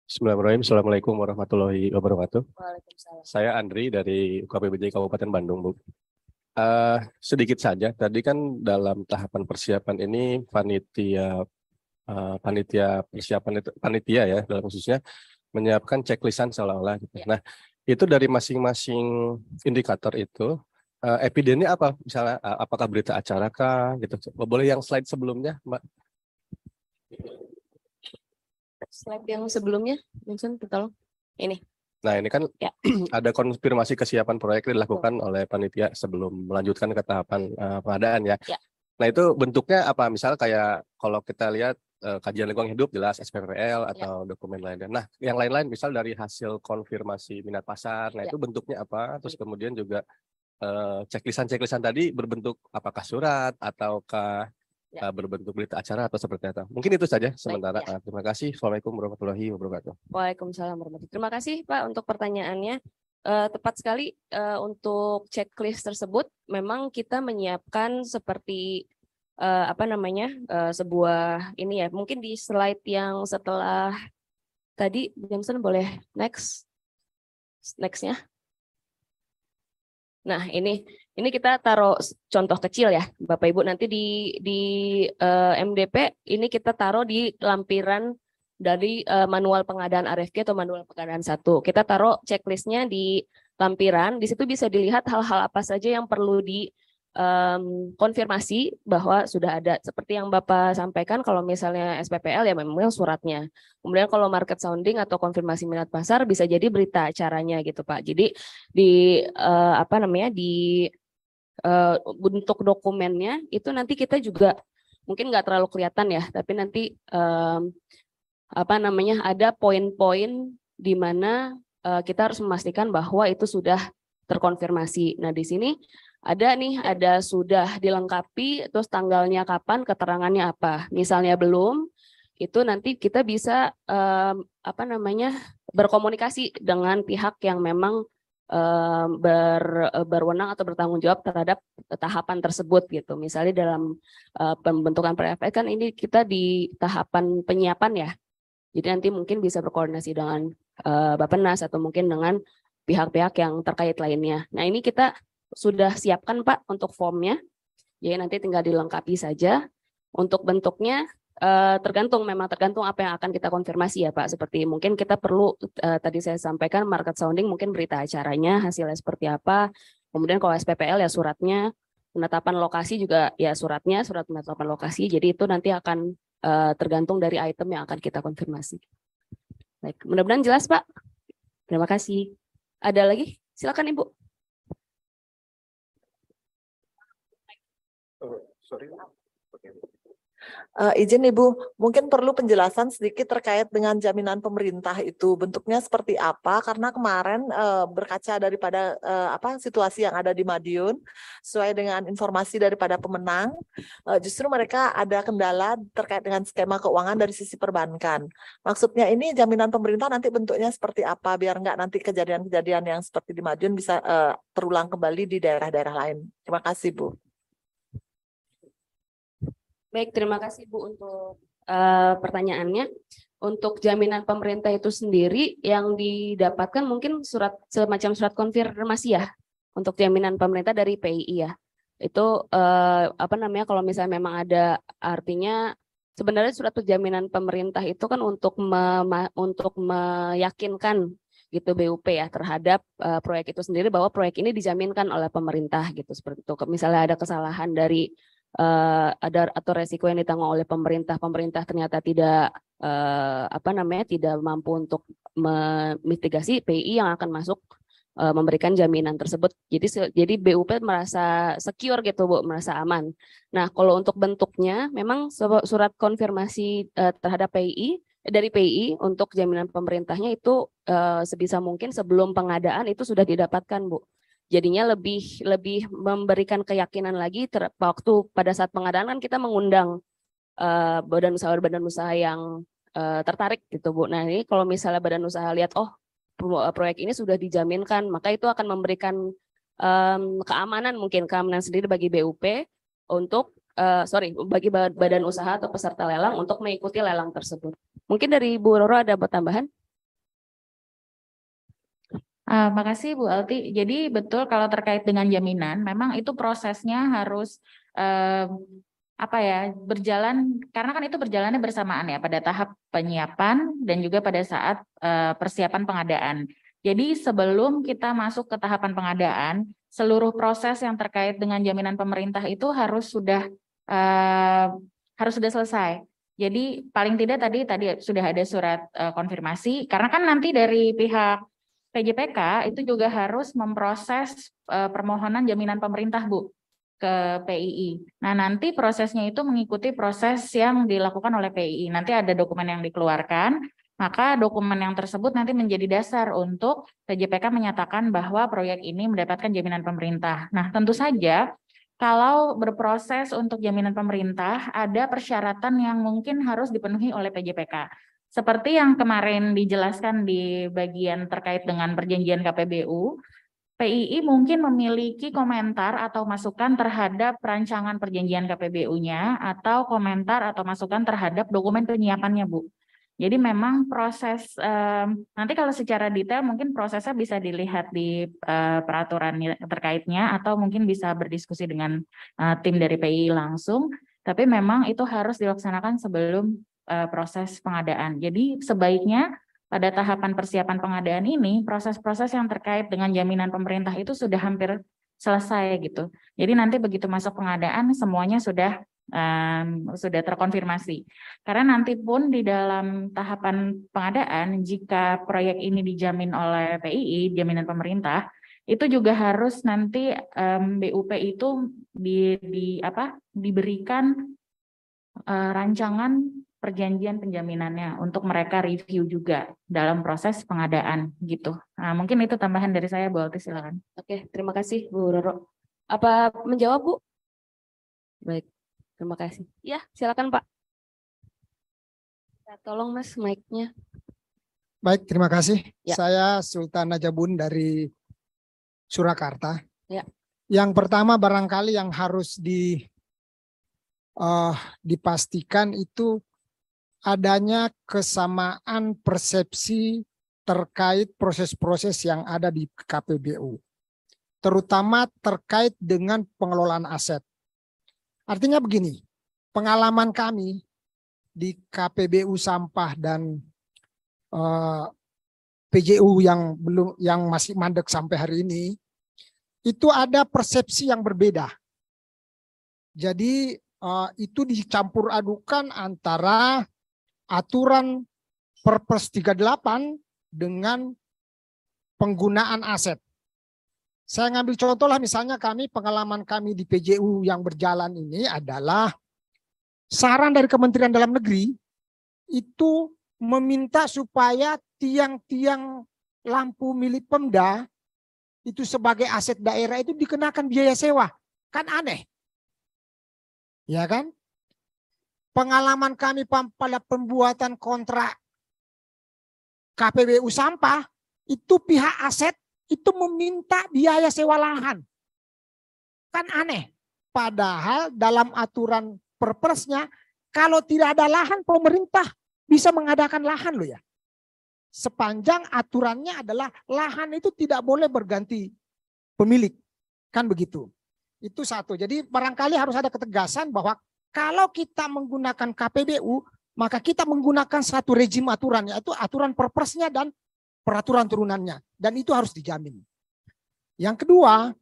Bismillahirrahmanirrahim. Assalamualaikum warahmatullahi wabarakatuh. Waalaikumsalam. Saya Andri dari UKPBJ Kabupaten Bandung, Bu. Sedikit saja, tadi kan dalam tahapan persiapan ini panitia persiapan itu panitia ya dalam khususnya menyiapkan checklistan seolah-olah gitu. Nah, itu dari masing-masing indikator itu evidennya apa? Misalnya apakah berita acara kah gitu. Boleh yang slide sebelumnya, Mbak? Slide yang sebelumnya, Vincent, tolong. Ini. Nah, ini kan Ya. ada konfirmasi kesiapan proyek dilakukan oleh panitia sebelum melanjutkan ke tahapan pengadaan ya. Ya. Nah, itu bentuknya apa? Misal kayak kalau kita lihat kajian lingkungan hidup jelas SPPL atau dokumen lainnya. Nah, yang lain-lain misal dari hasil konfirmasi minat pasar. Nah, itu bentuknya apa? Terus kemudian juga checklist-checklist tadi berbentuk apakah surat ataukah berbentuk berita acara atau seperti apa? Mungkin itu saja sementara. Terima kasih. Assalamualaikum warahmatullahi wabarakatuh. Waalaikumsalam warahmatullahi wabarakatuh. Terima kasih Pak untuk pertanyaannya. Tepat sekali untuk checklist tersebut memang kita menyiapkan seperti sebuah ini ya, mungkin di slide yang setelah tadi, Jameson boleh nextnya. Nah, ini kita taruh contoh kecil ya, Bapak Ibu. Nanti di MDP ini kita taruh di lampiran dari manual pengadaan RFQ atau manual pengadaan 1. Kita taruh checklistnya di lampiran. Di situ bisa dilihat hal-hal apa saja yang perlu konfirmasi bahwa sudah ada. Seperti yang Bapak sampaikan, kalau misalnya SPPL ya memang suratnya. Kemudian kalau market sounding atau konfirmasi minat pasar bisa jadi berita acaranya gitu Pak. Jadi di bentuk dokumennya itu nanti kita juga mungkin nggak terlalu kelihatan ya, tapi nanti ada poin-poin di mana kita harus memastikan bahwa itu sudah terkonfirmasi. Nah, di sini ada sudah dilengkapi, terus tanggalnya kapan, keterangannya apa. Misalnya belum, itu nanti kita bisa berkomunikasi dengan pihak yang memang berwenang atau bertanggung jawab terhadap tahapan tersebut gitu. Misalnya dalam pembentukan PFE kan ini kita di tahapan penyiapan ya. Jadi nanti mungkin bisa berkoordinasi dengan Bappenas atau mungkin dengan pihak-pihak yang terkait lainnya. Nah, ini kita sudah siapkan Pak untuk formnya. Jadi nanti tinggal dilengkapi saja. Untuk bentuknya tergantung apa yang akan kita konfirmasi ya Pak. Seperti mungkin kita perlu tadi saya sampaikan market sounding, mungkin berita acaranya hasilnya seperti apa. Kemudian kalau SPPL ya suratnya, penetapan lokasi juga ya surat penetapan lokasi. Jadi itu nanti akan tergantung dari item yang akan kita konfirmasi. Baik, mudah-mudahan jelas Pak. Terima kasih. Ada lagi? Silakan Ibu. Izin Ibu, mungkin perlu penjelasan sedikit terkait dengan jaminan pemerintah itu bentuknya seperti apa, karena kemarin berkaca daripada situasi yang ada di Madiun, sesuai dengan informasi daripada pemenang, justru mereka ada kendala terkait dengan skema keuangan dari sisi perbankan. Maksudnya ini jaminan pemerintah nanti bentuknya seperti apa, biar nggak nanti kejadian-kejadian yang seperti di Madiun bisa terulang kembali di daerah-daerah lain. Terima kasih Bu. Baik, terima kasih Bu untuk pertanyaannya. Untuk jaminan pemerintah itu sendiri yang didapatkan mungkin semacam surat konfirmasi ya untuk jaminan pemerintah dari PII ya. Itu kalau misalnya memang ada, artinya sebenarnya surat jaminan pemerintah itu kan untuk meyakinkan gitu BUP ya terhadap proyek itu sendiri bahwa proyek ini dijaminkan oleh pemerintah gitu, seperti itu. Misalnya ada kesalahan dari ada atau resiko yang ditanggung oleh pemerintah ternyata tidak tidak mampu untuk memitigasi, PI yang akan masuk memberikan jaminan tersebut. Jadi BUP merasa secure gitu Bu, merasa aman. Nah, kalau untuk bentuknya memang surat konfirmasi terhadap PI dari PI untuk jaminan pemerintahnya itu sebisa mungkin sebelum pengadaan itu sudah didapatkan Bu. Jadinya lebih memberikan keyakinan lagi waktu pada saat pengadaan kan kita mengundang badan usaha yang tertarik gitu Bu. Nah, ini kalau misalnya badan usaha lihat proyek ini sudah dijaminkan, maka itu akan memberikan keamanan sendiri bagi BUP untuk bagi badan usaha atau peserta lelang untuk mengikuti lelang tersebut. Mungkin dari Bu Roro ada tambahan? Makasih Bu Alti. Jadi betul kalau terkait dengan jaminan, memang itu prosesnya harus berjalan, karena kan itu berjalannya bersamaan ya pada tahap penyiapan dan juga pada saat persiapan pengadaan. Jadi sebelum kita masuk ke tahapan pengadaan, seluruh proses yang terkait dengan jaminan pemerintah itu harus sudah selesai. Jadi paling tidak tadi sudah ada surat konfirmasi, karena kan nanti dari pihak PJPK itu juga harus memproses permohonan jaminan pemerintah Bu ke PII. Nah nanti prosesnya itu mengikuti proses yang dilakukan oleh PII. Nanti ada dokumen yang dikeluarkan, maka dokumen yang tersebut nanti menjadi dasar untuk PJPK menyatakan bahwa proyek ini mendapatkan jaminan pemerintah. Nah tentu saja kalau berproses untuk jaminan pemerintah ada persyaratan yang mungkin harus dipenuhi oleh PJPK. Seperti yang kemarin dijelaskan di bagian terkait dengan perjanjian KPBU, PII mungkin memiliki komentar atau masukan terhadap rancangan perjanjian KPBU-nya atau komentar atau masukan terhadap dokumen penyiapannya, Bu. Jadi memang proses, nanti kalau secara detail mungkin prosesnya bisa dilihat di peraturan terkaitnya atau mungkin bisa berdiskusi dengan tim dari PII langsung, tapi memang itu harus dilaksanakan sebelum proses pengadaan. Jadi sebaiknya pada tahapan persiapan pengadaan ini, proses-proses yang terkait dengan jaminan pemerintah itu sudah hampir selesai gitu. Jadi nanti begitu masuk pengadaan, semuanya sudah terkonfirmasi. Karena nanti pun di dalam tahapan pengadaan, jika proyek ini dijamin oleh PII, jaminan pemerintah, itu juga harus nanti BUP itu diberikan rancangan perjanjian penjaminannya untuk mereka review juga dalam proses pengadaan gitu. Nah, mungkin itu tambahan dari saya, Bu Alti, silakan. Oke, terima kasih Bu Roro. Apa menjawab Bu? Baik, terima kasih. Ya, silakan Pak. Ya, tolong Mas mic-nya. Baik, terima kasih. Ya. Saya Sultan Najabun dari Surakarta. Ya. Yang pertama barangkali yang harus dipastikan itu adanya kesamaan persepsi terkait proses-proses yang ada di KPBU, terutama terkait dengan pengelolaan aset. Artinya begini, pengalaman kami di KPBU sampah dan PJU yang masih mandek sampai hari ini, itu ada persepsi yang berbeda. Jadi itu dicampur adukan antara aturan Perpres 38 dengan penggunaan aset. Saya ngambil contoh lah, misalnya pengalaman kami di PJU yang berjalan ini adalah saran dari Kementerian Dalam Negeri itu meminta supaya tiang-tiang lampu milik Pemda itu sebagai aset daerah itu dikenakan biaya sewa. Kan aneh. Ya kan? Pengalaman kami pada pembuatan kontrak KPBU sampah, itu pihak aset itu meminta biaya sewa lahan. Kan aneh. Padahal dalam aturan perpresnya, kalau tidak ada lahan, pemerintah bisa mengadakan lahan loh ya. Sepanjang aturannya adalah lahan itu tidak boleh berganti pemilik. Kan begitu. Itu satu. Jadi barangkali harus ada ketegasan bahwa kalau kita menggunakan KPBU, maka kita menggunakan satu rejim aturan, yaitu aturan perpresnya dan peraturan turunannya. Dan itu harus dijamin. Yang kedua,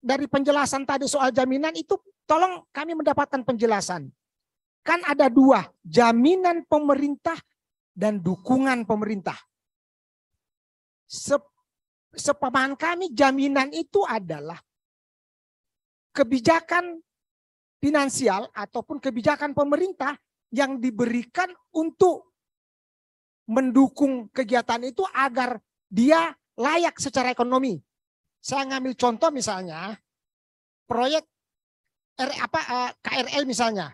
dari penjelasan tadi soal jaminan itu, tolong kami mendapatkan penjelasan. Kan ada dua, jaminan pemerintah dan dukungan pemerintah. Sepemahaman kami, jaminan itu adalah kebijakan finansial ataupun kebijakan pemerintah yang diberikan untuk mendukung kegiatan itu agar dia layak secara ekonomi. Saya ngambil contoh misalnya proyek KRL misalnya.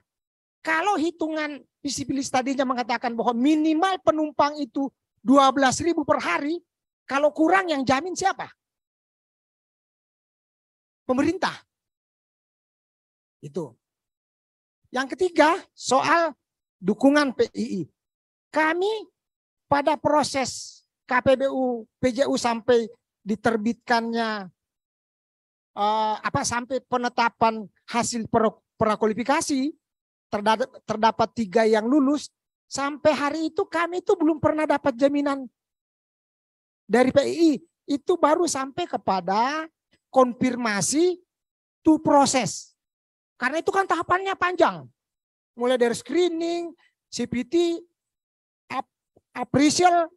Kalau hitungan visibilis tadinya mengatakan bahwa minimal penumpang itu 12.000 per hari, kalau kurang yang jamin siapa? Pemerintah. Itu. Yang ketiga, soal dukungan PII. Kami pada proses KPBU PJU sampai diterbitkannya sampai penetapan hasil prakualifikasi terdapat 3 yang lulus, sampai hari itu kami itu belum pernah dapat jaminan dari PII. Itu baru sampai kepada konfirmasi to proses. Karena itu kan tahapannya panjang. Mulai dari screening, CPT, appraisal,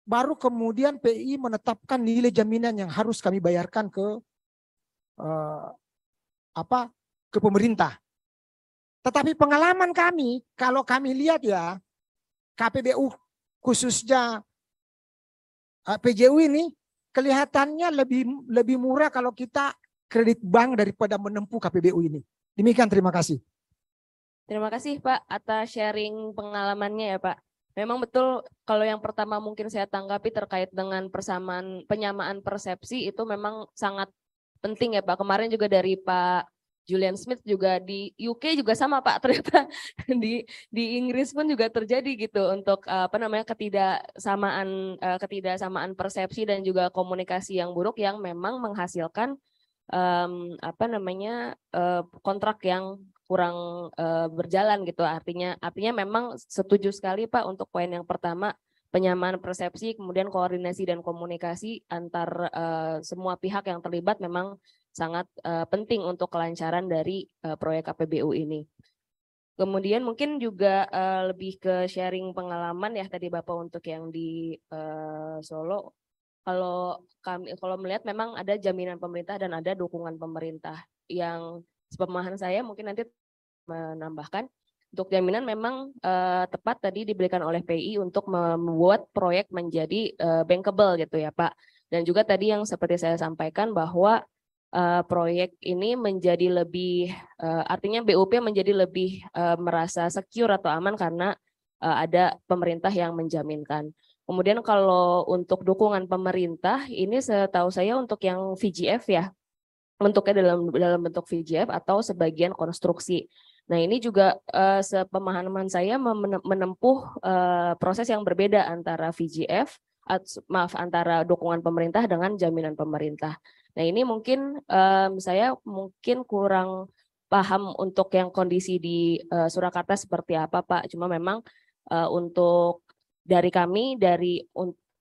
baru kemudian PII menetapkan nilai jaminan yang harus kami bayarkan ke pemerintah. Tetapi pengalaman kami, kalau kami lihat ya, KPBU khususnya PJU ini kelihatannya lebih murah kalau kita kredit bank daripada menempuh KPBU ini. Demikian, terima kasih. Terima kasih Pak atas sharing pengalamannya ya Pak. Memang betul kalau yang pertama mungkin saya tanggapi terkait dengan penyamaan persepsi itu memang sangat penting ya Pak. Kemarin juga dari Pak Julian Smith juga di UK juga sama Pak, ternyata di Inggris pun juga terjadi gitu untuk ketidaksamaan persepsi dan juga komunikasi yang buruk yang memang menghasilkan kontrak yang kurang berjalan gitu. Artinya memang setuju sekali Pak untuk poin yang pertama, penyamaan persepsi, kemudian koordinasi dan komunikasi antar semua pihak yang terlibat memang sangat penting untuk kelancaran dari proyek KPBU ini. Kemudian mungkin juga lebih ke sharing pengalaman ya tadi Bapak untuk yang di Solo. Kalau melihat memang ada jaminan pemerintah dan ada dukungan pemerintah. Yang sepemahaman saya mungkin nanti menambahkan untuk jaminan memang tepat tadi diberikan oleh PI untuk membuat proyek menjadi bankable gitu ya Pak. Dan juga tadi yang seperti saya sampaikan bahwa proyek ini menjadi lebih artinya BUP menjadi lebih merasa secure atau aman karena ada pemerintah yang menjaminkan. Kemudian kalau untuk dukungan pemerintah ini setahu saya untuk yang VGF ya, bentuknya dalam bentuk VGF atau sebagian konstruksi. Nah ini juga sepemahaman saya menempuh proses yang berbeda antara VGF, antara dukungan pemerintah dengan jaminan pemerintah. Nah ini mungkin saya kurang paham untuk yang kondisi di Surakarta seperti apa Pak. Cuma memang untuk dari kami,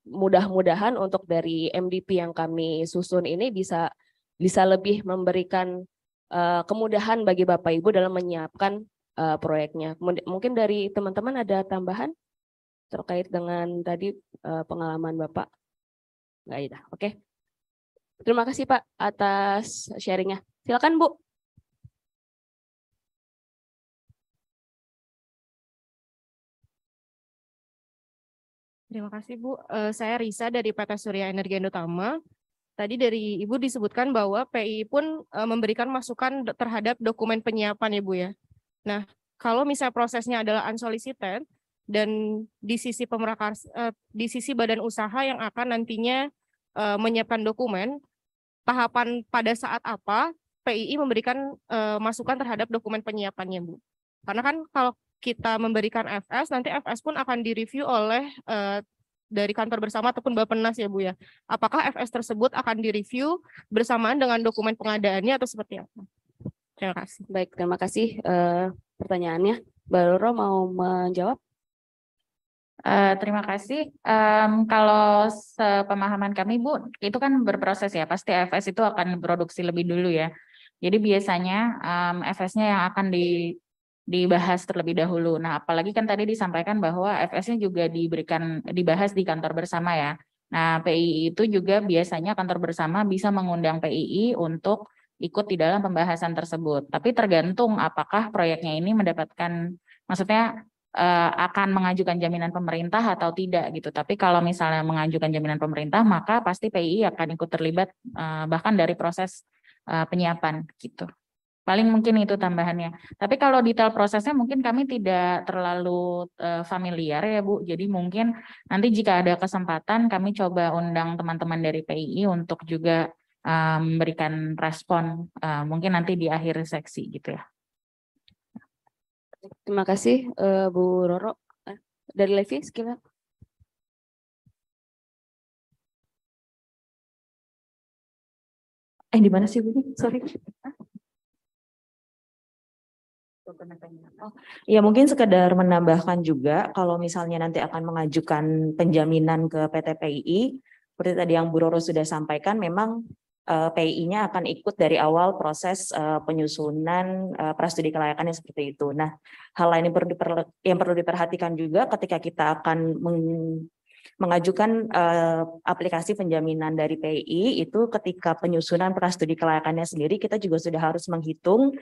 mudah-mudahan untuk dari MDP yang kami susun ini bisa lebih memberikan kemudahan bagi Bapak Ibu dalam menyiapkan proyeknya. Mungkin dari teman-teman ada tambahan terkait dengan tadi pengalaman Bapak? Nggak ada, oke. Terima kasih Pak atas sharingnya. Silakan Bu. Terima kasih Bu. Saya Risa dari PT Surya Energi Indotama. Tadi dari Ibu disebutkan bahwa PI pun memberikan masukan terhadap dokumen penyiapan ya Bu ya. Nah, kalau misalnya prosesnya adalah unsolicited dan di sisi di sisi badan usaha yang akan nantinya menyiapkan dokumen, tahapan pada saat apa PII memberikan masukan terhadap dokumen penyiapannya Bu. Karena kan kalau kita memberikan FS, nanti FS pun akan direview oleh dari kantor bersama ataupun Bappenas ya Bu ya. Apakah FS tersebut akan direview bersamaan dengan dokumen pengadaannya atau seperti apa? Terima kasih. Baik, terima kasih pertanyaannya. Mbak Roro mau menjawab? Terima kasih. Kalau sepemahaman kami Bu, itu kan berproses ya. Pasti FS itu akan produksi lebih dulu ya. Jadi biasanya FS-nya yang akan dibahas terlebih dahulu. Nah, apalagi kan tadi disampaikan bahwa FS-nya juga dibahas di kantor bersama ya. Nah, PII itu juga biasanya kantor bersama bisa mengundang PII untuk ikut di dalam pembahasan tersebut. Tapi tergantung apakah proyeknya ini mendapatkan, maksudnya akan mengajukan jaminan pemerintah atau tidak gitu. Tapi kalau misalnya mengajukan jaminan pemerintah, maka pasti PII akan ikut terlibat bahkan dari proses penyiapan gitu. Paling mungkin itu tambahannya. Tapi kalau detail prosesnya mungkin kami tidak terlalu familiar ya Bu. Jadi mungkin nanti jika ada kesempatan kami coba undang teman-teman dari PII untuk juga memberikan respon mungkin nanti di akhir seksi gitu ya. Terima kasih Bu Roro. Dari Levi, sekilas. Di mana sih Bu? Sorry. Ya mungkin sekedar menambahkan juga kalau misalnya nanti akan mengajukan penjaminan ke PT PII, seperti tadi yang Bu Roro sudah sampaikan, memang PII-nya akan ikut dari awal proses penyusunan prastudi kelayakannya seperti itu. Nah, hal lain yang perlu diperhatikan juga ketika kita akan mengajukan aplikasi penjaminan dari PII itu ketika penyusunan prastudi kelayakannya sendiri kita juga sudah harus menghitung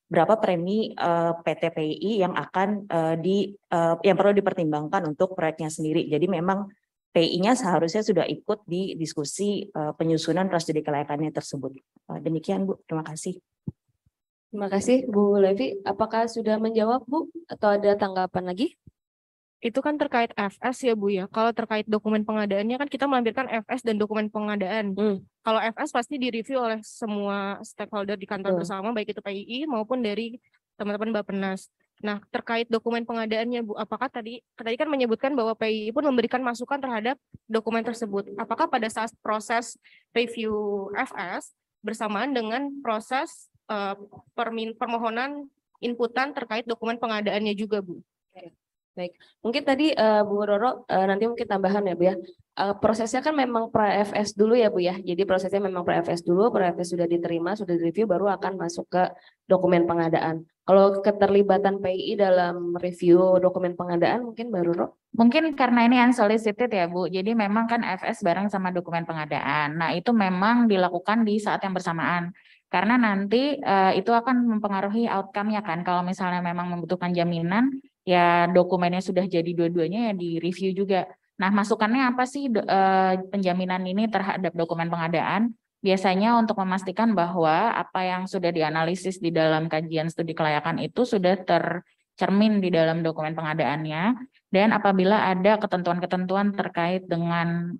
berapa premi PT PII yang akan yang perlu dipertimbangkan untuk proyeknya sendiri. Jadi memang PII-nya seharusnya sudah ikut di diskusi penyusunan prastudi kelayakannya tersebut. Demikian Bu, terima kasih. Terima kasih Bu Levi. Apakah sudah menjawab Bu atau ada tanggapan lagi? Itu kan terkait FS ya Bu ya. Kalau terkait dokumen pengadaannya kan kita melampirkan FS dan dokumen pengadaan. Kalau FS pasti direview oleh semua stakeholder di kantor bersama, baik itu PII maupun dari teman-teman Bappenas. Nah, terkait dokumen pengadaannya Bu, apakah tadi kan menyebutkan bahwa PII pun memberikan masukan terhadap dokumen tersebut. Apakah pada saat proses review FS bersamaan dengan proses permohonan inputan terkait dokumen pengadaannya juga Bu? Baik, mungkin tadi Bu Roro nanti mungkin tambahan ya Bu ya. Prosesnya kan memang pra-FS dulu ya Bu ya. Jadi prosesnya memang pra-FS dulu, pra-FS sudah diterima, sudah direview, baru akan masuk ke dokumen pengadaan. Kalau keterlibatan PII dalam review dokumen pengadaan mungkin Mbak Roro? Mungkin karena ini unsolicited ya Bu, jadi memang kan FS bareng sama dokumen pengadaan. Nah itu memang dilakukan di saat yang bersamaan. Karena nanti itu akan mempengaruhi outcome-nya kan. Kalau misalnya memang membutuhkan jaminan, ya dokumennya sudah jadi dua-duanya ya di review juga. Nah masukannya apa sih penjaminan ini terhadap dokumen pengadaan? Biasanya untuk memastikan bahwa apa yang sudah dianalisis di dalam kajian studi kelayakan itu sudah tercermin di dalam dokumen pengadaannya. Dan apabila ada ketentuan-ketentuan terkait dengan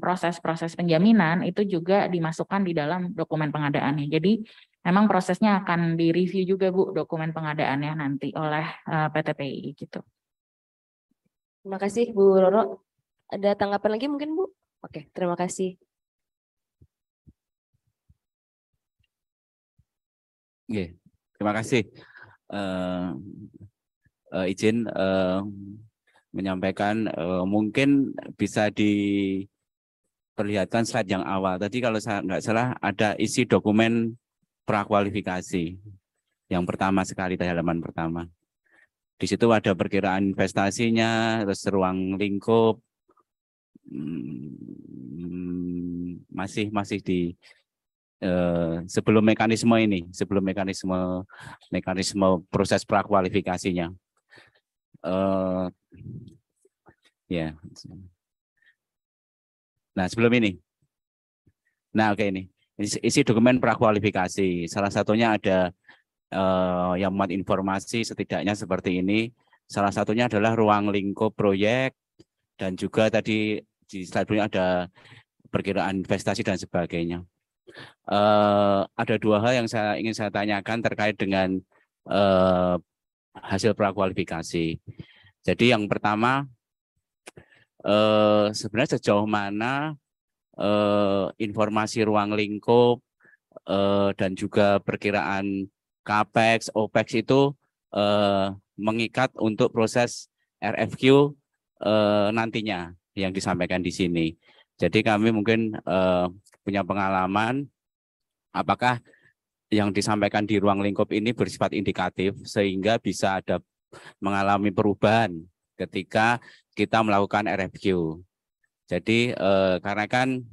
proses-proses penjaminan, itu juga dimasukkan di dalam dokumen pengadaannya. Jadi memang prosesnya akan direview juga Bu, dokumen pengadaannya nanti oleh PT PII gitu. Terima kasih Bu Roro. Ada tanggapan lagi mungkin Bu? Oke, terima kasih. Oke, terima kasih. Izin menyampaikan mungkin bisa diperlihatkan slide yang awal. Tadi kalau saya nggak salah ada isi dokumen prakualifikasi yang pertama sekali di halaman pertama. Di situ ada perkiraan investasinya, terus ruang lingkup, masih di sebelum mekanisme proses prakualifikasinya. Ya. Nah, sebelum ini. Nah, oke ini. Isi dokumen prakualifikasi. Salah satunya ada yang muat informasi setidaknya seperti ini. Salah satunya adalah ruang lingkup proyek dan juga tadi di slide ada perkiraan investasi dan sebagainya. Ada dua hal yang ingin saya tanyakan terkait dengan hasil prakualifikasi. Jadi yang pertama, sebenarnya sejauh mana informasi ruang lingkup dan juga perkiraan CAPEX, OPEX itu mengikat untuk proses RFQ nantinya yang disampaikan di sini. Jadi kami mungkin punya pengalaman apakah yang disampaikan di ruang lingkup ini bersifat indikatif sehingga bisa ada mengalami perubahan ketika kita melakukan RFQ. Jadi karena kan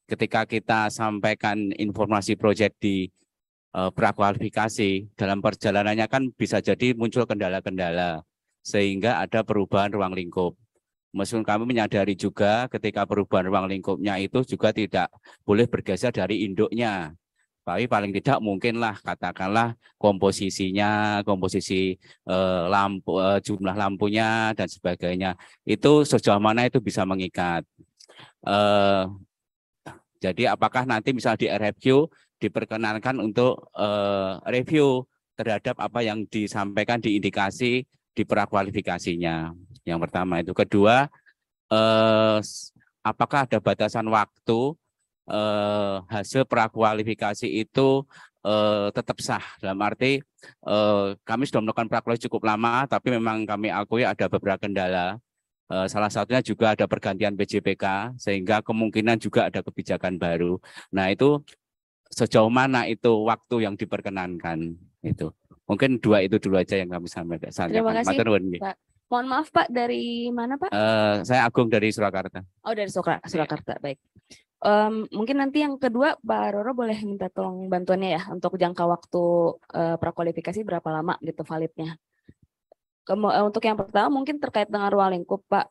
ketika kita sampaikan informasi proyek di prakualifikasi dalam perjalanannya kan bisa jadi muncul kendala-kendala sehingga ada perubahan ruang lingkup. Meskipun kami menyadari juga ketika perubahan ruang lingkupnya itu juga tidak boleh bergeser dari induknya. Tapi paling tidak mungkinlah katakanlah komposisi lampu, jumlah lampunya dan sebagainya. Itu sejauh mana itu bisa mengikat. Jadi apakah nanti misalnya di RFQ diperkenankan untuk review terhadap apa yang disampaikan di indikasi di prakualifikasinya. Yang pertama itu. Kedua, apakah ada batasan waktu hasil prakualifikasi itu tetap sah. Dalam arti kami sudah melakukan prakualifikasi cukup lama, tapi memang kami akui ada beberapa kendala. Salah satunya juga ada pergantian PJPK, sehingga kemungkinan juga ada kebijakan baru. Nah, itu sejauh mana itu waktu yang diperkenankan itu. Mungkin dua itu dulu aja yang kami sampaikan. Terima kasih, Pak. Mohon maaf Pak, dari mana Pak? Saya Agung dari Surakarta. Oh, dari Surakarta, baik. Mungkin nanti yang kedua Pak Roro boleh minta tolong bantuannya ya untuk jangka waktu prakualifikasi berapa lama gitu validnya. Untuk yang pertama mungkin terkait dengan ruang lingkup Pak.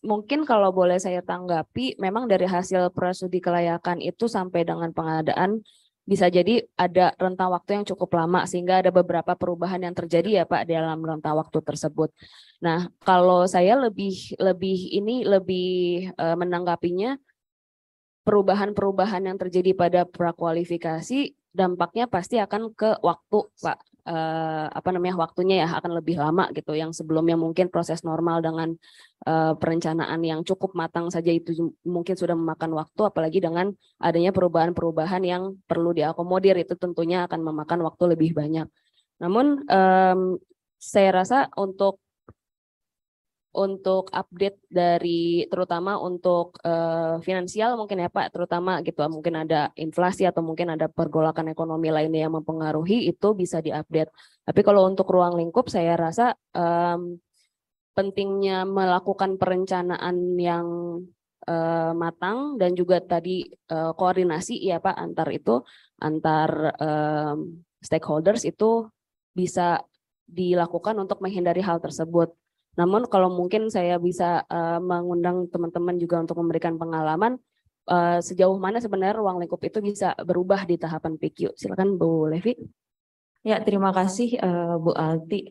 Mungkin kalau boleh saya tanggapi, memang dari hasil prasudi kelayakan itu sampai dengan pengadaan bisa jadi ada rentang waktu yang cukup lama sehingga ada beberapa perubahan yang terjadi ya Pak dalam rentang waktu tersebut. Nah, kalau saya lebih menanggapinya perubahan-perubahan yang terjadi pada prakualifikasi dampaknya pasti akan ke waktu Pak. Waktunya ya akan lebih lama gitu, yang sebelumnya mungkin proses normal dengan perencanaan yang cukup matang saja itu mungkin sudah memakan waktu, apalagi dengan adanya perubahan-perubahan yang perlu diakomodir itu tentunya akan memakan waktu lebih banyak. Namun saya rasa untuk update dari terutama untuk finansial mungkin ya Pak, terutama gitu mungkin ada inflasi atau mungkin ada pergolakan ekonomi lainnya yang mempengaruhi, itu bisa diupdate. Tapi kalau untuk ruang lingkup saya rasa pentingnya melakukan perencanaan yang matang dan juga tadi koordinasi ya Pak antar stakeholders itu bisa dilakukan untuk menghindari hal tersebut. Namun kalau mungkin saya bisa mengundang teman-teman juga untuk memberikan pengalaman sejauh mana sebenarnya ruang lingkup itu bisa berubah di tahapan PQ. Silakan Bu Levi. Ya, terima kasih Bu Alti.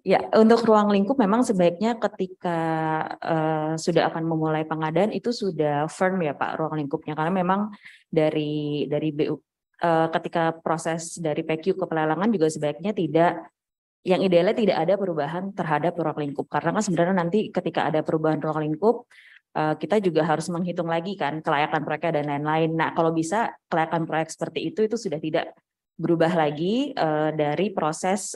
Ya, untuk ruang lingkup memang sebaiknya ketika sudah akan memulai pengadaan itu sudah firm ya Pak ruang lingkupnya, karena memang dari BU ketika proses dari PQ ke pelelangan juga sebaiknya yang idealnya tidak ada perubahan terhadap ruang lingkup, karena kan sebenarnya nanti ketika ada perubahan ruang lingkup kita juga harus menghitung lagi kan kelayakan proyeknya dan lain-lain. Nah, kalau bisa kelayakan proyek seperti itu sudah tidak berubah lagi dari proses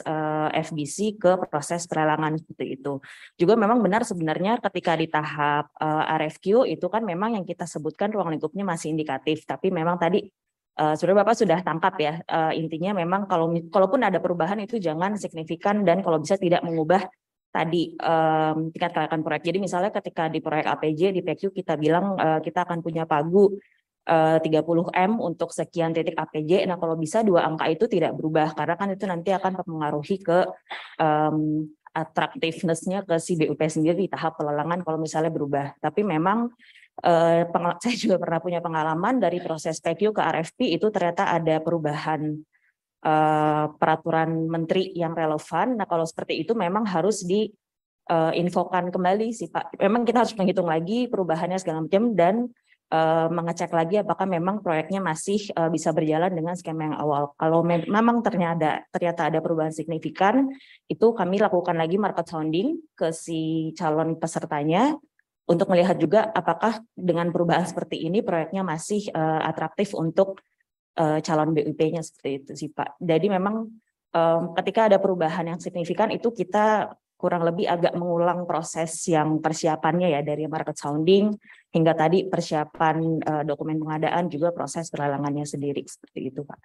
FBC ke proses pelelangan seperti itu. Juga memang benar sebenarnya ketika di tahap RFQ itu kan memang yang kita sebutkan ruang lingkupnya masih indikatif, tapi memang tadi sudah Bapak sudah tangkap ya, intinya memang kalaupun ada perubahan itu jangan signifikan dan kalau bisa tidak mengubah tadi tingkat kelayakan proyek. Jadi misalnya ketika di proyek APJ di PQ kita bilang kita akan punya pagu 30M untuk sekian titik APJ. Nah, kalau bisa dua angka itu tidak berubah karena kan itu nanti akan mempengaruhi ke attractiveness-nya ke si BUP sendiri di tahap pelelangan kalau misalnya berubah. Tapi memang saya juga pernah punya pengalaman dari proses PQ ke RFP itu ternyata ada perubahan peraturan menteri yang relevan. Nah, kalau seperti itu memang harus diinfokan kembali sih Pak. Memang kita harus menghitung lagi perubahannya segala macam dan mengecek lagi apakah memang proyeknya masih bisa berjalan dengan skema yang awal. Kalau memang ternyata ada perubahan signifikan, itu kami lakukan lagi market sounding ke si calon pesertanya untuk melihat juga apakah dengan perubahan seperti ini proyeknya masih atraktif untuk calon BUP-nya seperti itu sih Pak. Jadi memang ketika ada perubahan yang signifikan itu kita kurang lebih agak mengulang proses yang persiapannya ya dari market sounding hingga tadi persiapan dokumen pengadaan juga proses pelelangannya sendiri seperti itu Pak.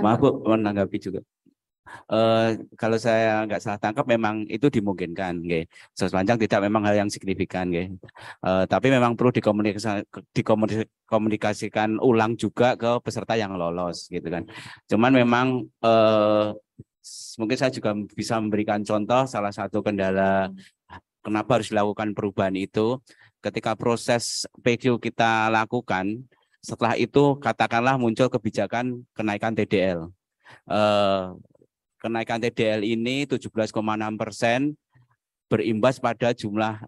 Maaf Bu, menanggapi juga. Kalau saya nggak salah tangkap memang itu dimungkinkan, sepanjang tidak memang hal yang signifikan, tapi memang perlu dikomunikasikan ulang juga ke peserta yang lolos, gitu kan. Cuman memang mungkin saya juga bisa memberikan contoh salah satu kendala kenapa harus dilakukan perubahan itu. Ketika proses PQ kita lakukan, setelah itu katakanlah muncul kebijakan kenaikan TDL. Kenaikan TDL ini 17,6% berimbas pada jumlah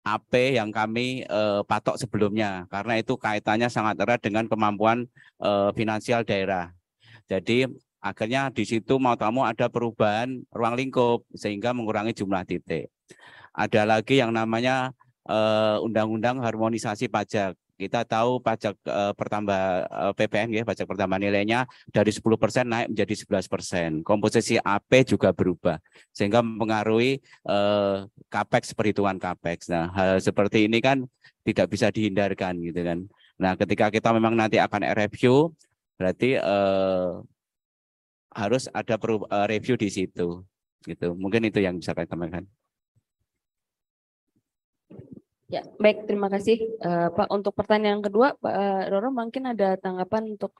AP yang kami patok sebelumnya, karena itu kaitannya sangat erat dengan kemampuan finansial daerah. Jadi akhirnya di situ mau tak mau ada perubahan ruang lingkup sehingga mengurangi jumlah titik. Ada lagi yang namanya Undang-Undang Harmonisasi Pajak. Kita tahu pajak PPN ya, pajak pertambahan nilainya dari 10% naik menjadi 11%. Komposisi AP juga berubah sehingga mempengaruhi capex, perhitungan capex. Nah, hal seperti ini kan tidak bisa dihindarkan gitu kan. Nah, ketika kita memang nanti akan review, berarti harus ada review di situ gitu. Mungkin itu yang bisa saya tambahkan. Ya, baik, terima kasih Pak. Untuk pertanyaan kedua, Pak Roro mungkin ada tanggapan untuk,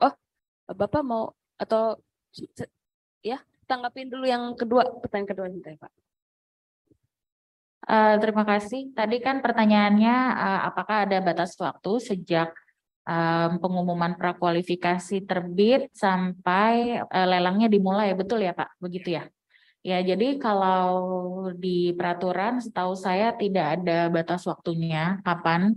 Bapak mau atau ya tanggapin dulu yang kedua, pertanyaan kedua nih Pak. Terima kasih. Tadi kan pertanyaannya apakah ada batas waktu sejak pengumuman prakualifikasi terbit sampai lelangnya dimulai, betul ya Pak? Begitu ya? Ya, jadi kalau di peraturan setahu saya tidak ada batas waktunya kapan,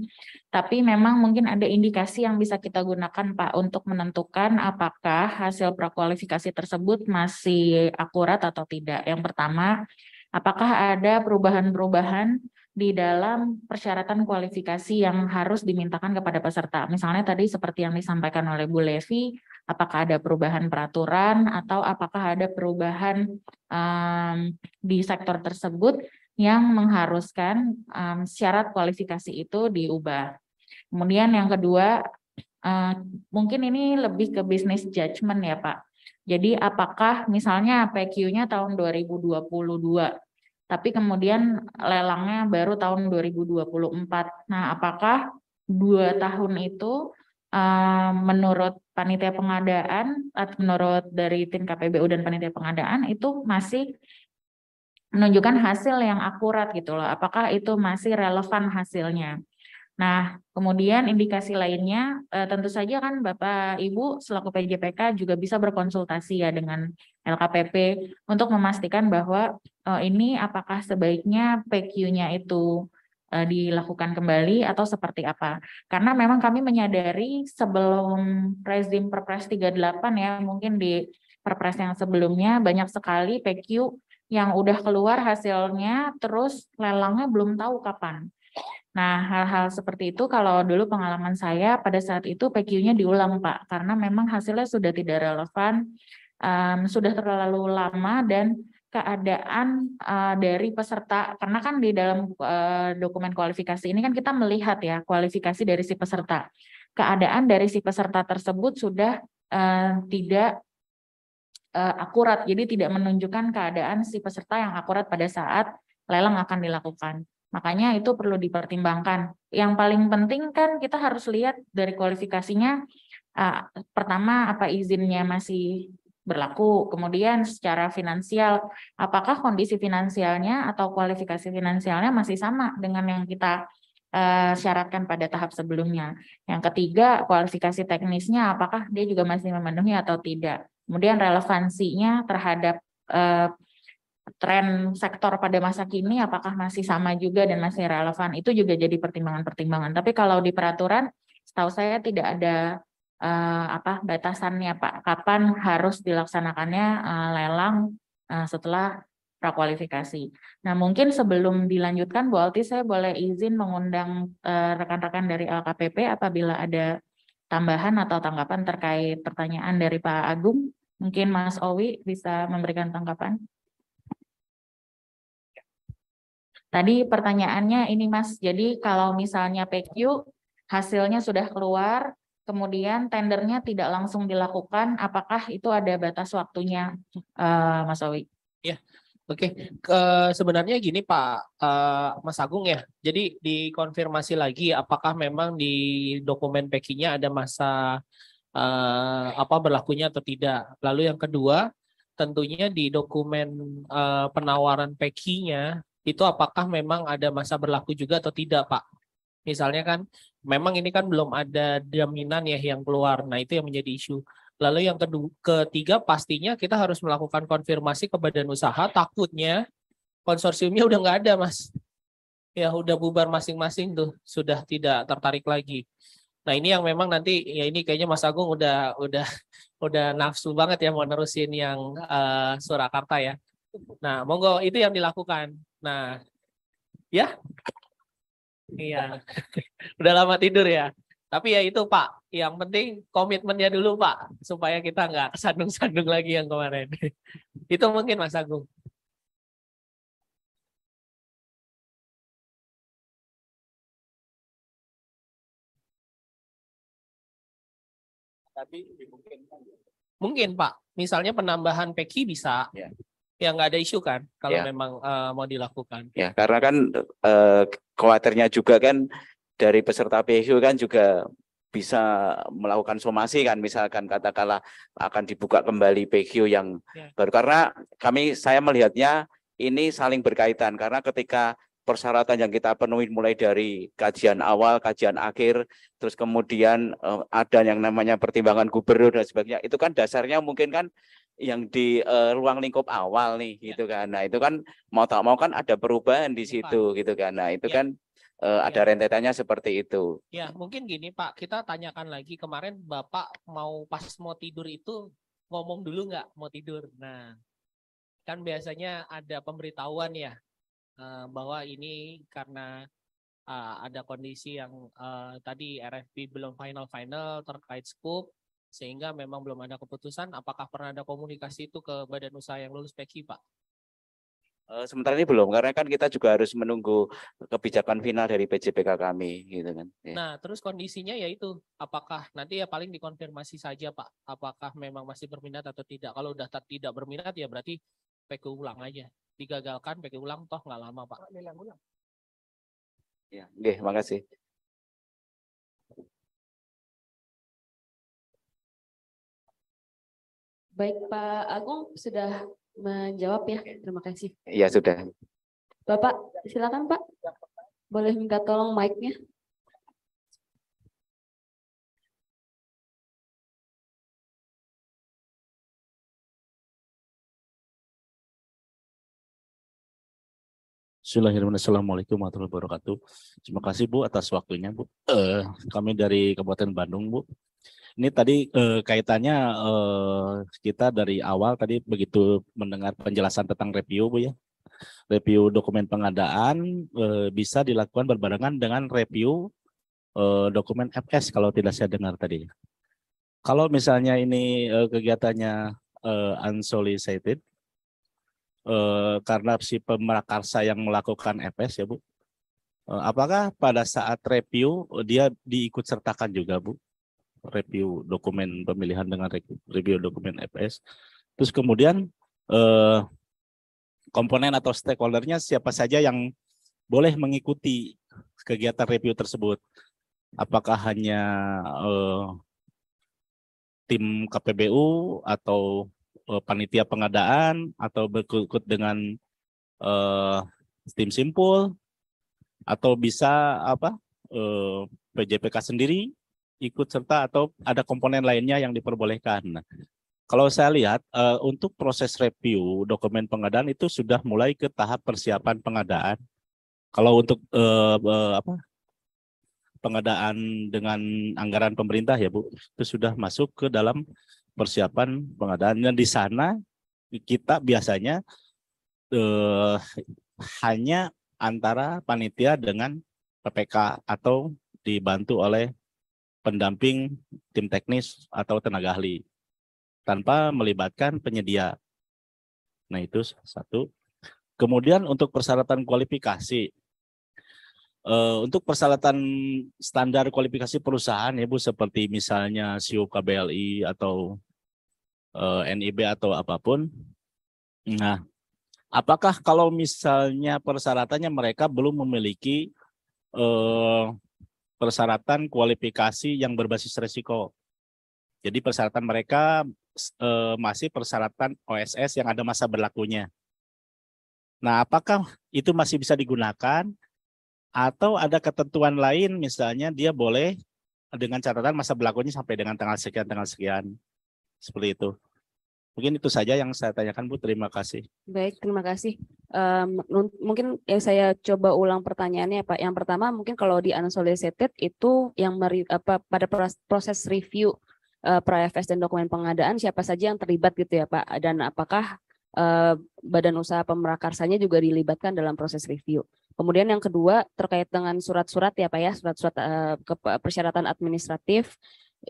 tapi memang mungkin ada indikasi yang bisa kita gunakan Pak untuk menentukan apakah hasil prakualifikasi tersebut masih akurat atau tidak. Yang pertama, apakah ada perubahan-perubahan di dalam persyaratan kualifikasi yang harus dimintakan kepada peserta. Misalnya tadi seperti yang disampaikan oleh Bu Levi, apakah ada perubahan peraturan atau apakah ada perubahan di sektor tersebut yang mengharuskan syarat kualifikasi itu diubah. Kemudian yang kedua, mungkin ini lebih ke business judgment ya Pak. Jadi apakah misalnya PQ-nya tahun 2022, tapi kemudian lelangnya baru tahun 2024. Nah, apakah 2 tahun itu menurut panitia pengadaan atau menurut dari tim KPBU dan panitia pengadaan itu masih menunjukkan hasil yang akurat gitu loh. Apakah itu masih relevan hasilnya? Nah, kemudian indikasi lainnya tentu saja kan Bapak Ibu selaku PJPK juga bisa berkonsultasi ya dengan LKPP untuk memastikan bahwa ini apakah sebaiknya PQ-nya itu dilakukan kembali atau seperti apa. Karena memang kami menyadari sebelum rezim Perpres 38 ya, mungkin di Perpres yang sebelumnya banyak sekali PQ yang udah keluar hasilnya terus lelangnya belum tahu kapan. Nah, hal-hal seperti itu kalau dulu pengalaman saya pada saat itu PQ-nya diulang Pak, karena memang hasilnya sudah tidak relevan, sudah terlalu lama dan keadaan dari peserta, karena kan di dalam dokumen kualifikasi ini kan kita melihat ya kualifikasi dari si peserta. Keadaan dari si peserta tersebut sudah tidak akurat, jadi tidak menunjukkan keadaan si peserta yang akurat pada saat lelang akan dilakukan. Makanya itu perlu dipertimbangkan. Yang paling penting kan kita harus lihat dari kualifikasinya, pertama apa izinnya masih berlaku, kemudian secara finansial, apakah kondisi finansialnya atau kualifikasi finansialnya masih sama dengan yang kita syaratkan pada tahap sebelumnya. Yang ketiga, kualifikasi teknisnya apakah dia juga masih memenuhi atau tidak. Kemudian relevansinya terhadap tren sektor pada masa kini apakah masih sama juga dan masih relevan, itu juga jadi pertimbangan-pertimbangan. Tapi kalau di peraturan setahu saya tidak ada batasannya Pak, kapan harus dilaksanakannya lelang setelah prakualifikasi. Nah, mungkin sebelum dilanjutkan Bu Alti, saya boleh izin mengundang rekan-rekan dari LKPP apabila ada tambahan atau tanggapan terkait pertanyaan dari Pak Agung. Mungkin Mas Owi bisa memberikan tanggapan. Tadi pertanyaannya ini Mas, jadi kalau misalnya PQ hasilnya sudah keluar, kemudian tendernya tidak langsung dilakukan, apakah itu ada batas waktunya, Mas Owi? Ya, oke. Sebenarnya gini Pak Mas Agung ya, jadi dikonfirmasi lagi apakah memang di dokumen PQ-nya ada masa berlakunya atau tidak. Lalu yang kedua, tentunya di dokumen penawaran PQ-nya itu apakah memang ada masa berlaku juga atau tidak Pak. Misalnya kan memang ini kan belum ada jaminan ya yang keluar. Nah, itu yang menjadi isu. Lalu yang ketiga pastinya kita harus melakukan konfirmasi ke badan usaha, takutnya konsorsiumnya udah nggak ada Mas. Ya udah bubar masing-masing tuh, sudah tidak tertarik lagi. Nah, ini yang memang nanti ya ini kayaknya Mas Agung udah nafsu banget ya mau nerusin yang Surakarta ya. Nah, monggo itu yang dilakukan. Nah, Ya, iya. Udah lama tidur ya. Tapi ya itu Pak, yang penting komitmennya dulu Pak, supaya kita nggak kesandung-sandung lagi yang kemarin. Itu mungkin Mas Agung. Tapi dimungkinkan. Mungkin Pak, misalnya penambahan PEKI bisa, ya nggak ada isu kan, kalau memang mau dilakukan. Ya, karena kan khawatirnya juga kan dari peserta PSU kan juga bisa melakukan somasi kan, misalkan katakanlah akan dibuka kembali PQ yang baru, karena saya melihatnya ini saling berkaitan, karena ketika persyaratan yang kita penuhi mulai dari kajian awal, kajian akhir, terus kemudian ada yang namanya pertimbangan gubernur dan sebagainya, itu kan dasarnya mungkin kan yang di ruang lingkup awal nih gitu kan. Nah, itu kan mau tak mau kan ada perubahan di situ gitu kan. Nah, itu kan ada rentetannya seperti itu. Ya, mungkin gini Pak, kita tanyakan lagi, kemarin Bapak pas mau tidur itu ngomong dulu nggak mau tidur. Nah, kan biasanya ada pemberitahuan ya, bahwa ini karena ada kondisi yang tadi RFP belum final terkait scope, sehingga memang belum ada keputusan. Apakah pernah ada komunikasi itu ke badan usaha yang lulus PEKI Pak? Sementara ini belum, karena kan kita juga harus menunggu kebijakan final dari PJPK kami gitu kan. Ya. Nah, terus kondisinya yaitu apakah nanti ya paling dikonfirmasi saja Pak, apakah memang masih berminat atau tidak. Kalau udah tidak berminat ya berarti PK ulang aja. Digagalkan PK ulang, toh nggak lama Pak. Ya, oke, makasih. Baik Pak Agung sudah menjawab ya, terima kasih. Iya sudah. Bapak silakan Pak, boleh minta tolong mic-nya. Bismillahirrahmanirrahim. Assalamualaikum warahmatullahi wabarakatuh. Terima kasih Bu atas waktunya Bu. Kami dari Kabupaten Bandung Bu. Ini tadi kaitannya kita dari awal tadi begitu mendengar penjelasan tentang review Bu ya. Review dokumen pengadaan bisa dilakukan berbarengan dengan review dokumen FS kalau tidak saya dengar tadi. Kalau misalnya ini kegiatannya unsolicited, karena si pemrakarsa yang melakukan FS ya Bu, apakah pada saat review dia diikut sertakan juga Bu? Review dokumen pemilihan dengan review dokumen FS. Terus kemudian komponen atau stakeholdernya siapa saja yang boleh mengikuti kegiatan review tersebut? Apakah hanya tim KPBU atau panitia pengadaan atau berikut dengan tim simpul, atau bisa PJPK sendiri ikut serta, atau ada komponen lainnya yang diperbolehkan. Nah, kalau saya lihat untuk proses review dokumen pengadaan itu sudah mulai ke tahap persiapan pengadaan. Kalau untuk pengadaan dengan anggaran pemerintah ya Bu, itu sudah masuk ke dalam persiapan pengadaan. Dan di sana kita biasanya hanya antara panitia dengan PPK atau dibantu oleh pendamping tim teknis atau tenaga ahli tanpa melibatkan penyedia. Nah itu satu. Kemudian untuk persyaratan kualifikasi, untuk persyaratan standar kualifikasi perusahaan ya Bu, seperti misalnya SIUP KBLI atau NIB atau apapun. Nah, apakah kalau misalnya persyaratannya mereka belum memiliki persyaratan kualifikasi yang berbasis resiko. Jadi persyaratan mereka masih persyaratan OSS yang ada masa berlakunya. Nah, apakah itu masih bisa digunakan atau ada ketentuan lain, misalnya dia boleh dengan catatan masa berlakunya sampai dengan tanggal sekian, seperti itu. Mungkin itu saja yang saya tanyakan Bu, terima kasih. Baik, terima kasih. Mungkin saya coba ulang pertanyaannya Pak. Yang pertama mungkin kalau di unsolicited itu yang pada proses review pra-FS dan dokumen pengadaan siapa saja yang terlibat gitu ya Pak, dan apakah badan usaha pemrakarsanya juga dilibatkan dalam proses review. Kemudian yang kedua terkait dengan surat-surat ya Pak ya, surat-surat persyaratan administratif,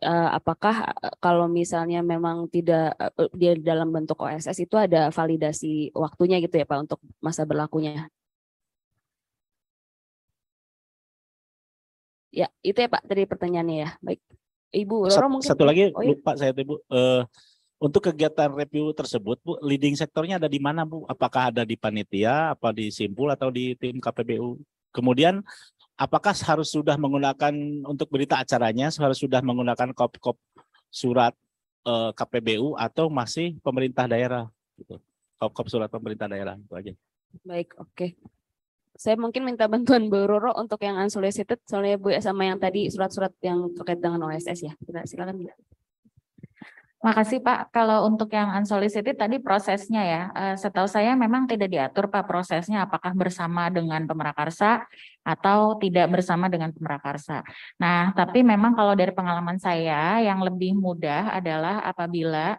apakah kalau misalnya memang tidak dia dalam bentuk OSS itu ada validasi waktunya gitu ya Pak untuk masa berlakunya? Ya, itu ya Pak tadi pertanyaannya ya. Baik. Ibu Roro mungkin. Satu lagi, oh, ya. lupa saya tuh Bu. Untuk kegiatan review tersebut, Bu, leading sektornya ada di mana, Bu? Apakah ada di panitia, apa di Simpul atau di tim KPBU? Kemudian, apakah harus sudah menggunakan untuk berita acaranya, harus sudah menggunakan kop-kop surat KPBU atau masih pemerintah daerah? Gitu. Kop-kop surat pemerintah daerah, itu aja. Baik, oke. Saya mungkin minta bantuan Bu Roro untuk yang unsolicited, soalnya Bu sama yang tadi surat-surat yang terkait dengan OSS ya. Silakan Bu. Makasih Pak. Kalau untuk yang unsolicited tadi prosesnya ya, setahu saya memang tidak diatur Pak prosesnya apakah bersama dengan pemrakarsa atau tidak bersama dengan pemrakarsa. Nah, tapi memang kalau dari pengalaman saya yang lebih mudah adalah apabila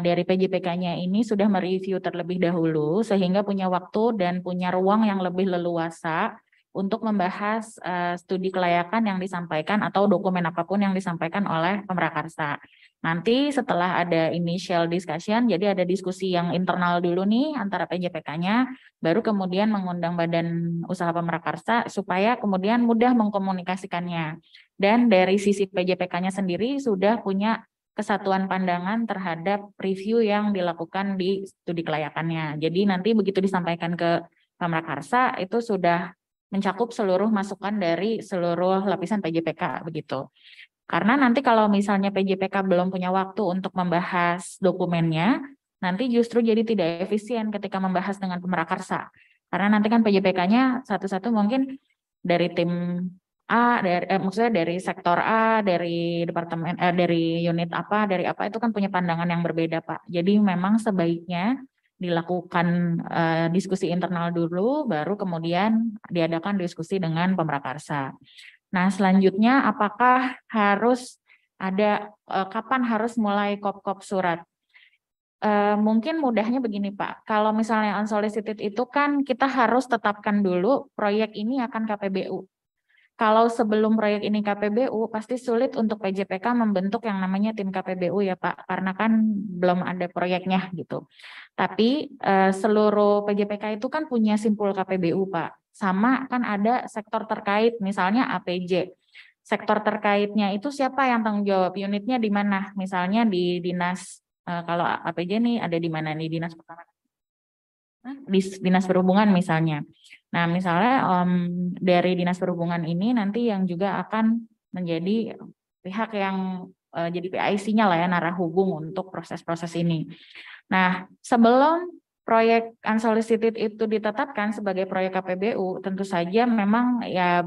dari PJPK-nya ini sudah mereview terlebih dahulu sehingga punya waktu dan punya ruang yang lebih leluasa untuk membahas studi kelayakan yang disampaikan atau dokumen apapun yang disampaikan oleh pemrakarsa. Nanti setelah ada initial discussion, jadi ada diskusi yang internal dulu nih antara PJPK-nya, baru kemudian mengundang badan usaha pemrakarsa supaya kemudian mudah mengkomunikasikannya. Dan dari sisi PJPK-nya sendiri sudah punya kesatuan pandangan terhadap review yang dilakukan di studi kelayakannya. Jadi nanti begitu disampaikan ke pemrakarsa itu sudah mencakup seluruh masukan dari seluruh lapisan PJPK begitu. Karena nanti kalau misalnya PJPK belum punya waktu untuk membahas dokumennya, nanti justru jadi tidak efisien ketika membahas dengan pemrakarsa. Karena nanti kan PJPK-nya satu-satu mungkin dari tim A, maksudnya dari sektor A, dari departemen, dari unit apa, dari apa itu kan punya pandangan yang berbeda Pak. Jadi memang sebaiknya dilakukan diskusi internal dulu, baru kemudian diadakan diskusi dengan pemrakarsa. Nah, selanjutnya apakah harus ada, kapan harus mulai kop-kop surat? Mungkin mudahnya begini Pak, kalau misalnya unsolicited itu kan kita harus tetapkan dulu proyek ini akan KPBU. Kalau sebelum proyek ini KPBU, pasti sulit untuk PJPK membentuk yang namanya tim KPBU ya Pak, karena kan belum ada proyeknya gitu. Tapi seluruh PJPK itu kan punya simpul KPBU Pak. Sama kan ada sektor terkait, misalnya APJ. Sektor terkaitnya itu siapa yang tanggung jawab? Unitnya di mana? Misalnya di dinas, kalau APJ nih ada di mana nih dinas pertama? Di dinas perhubungan misalnya. Nah, misalnya dari dinas perhubungan ini nanti yang juga akan menjadi pihak yang jadi PIC-nya lah ya, narah hubung untuk proses-proses ini. Nah, sebelum proyek unsolicited itu ditetapkan sebagai proyek KPBU, tentu saja memang ya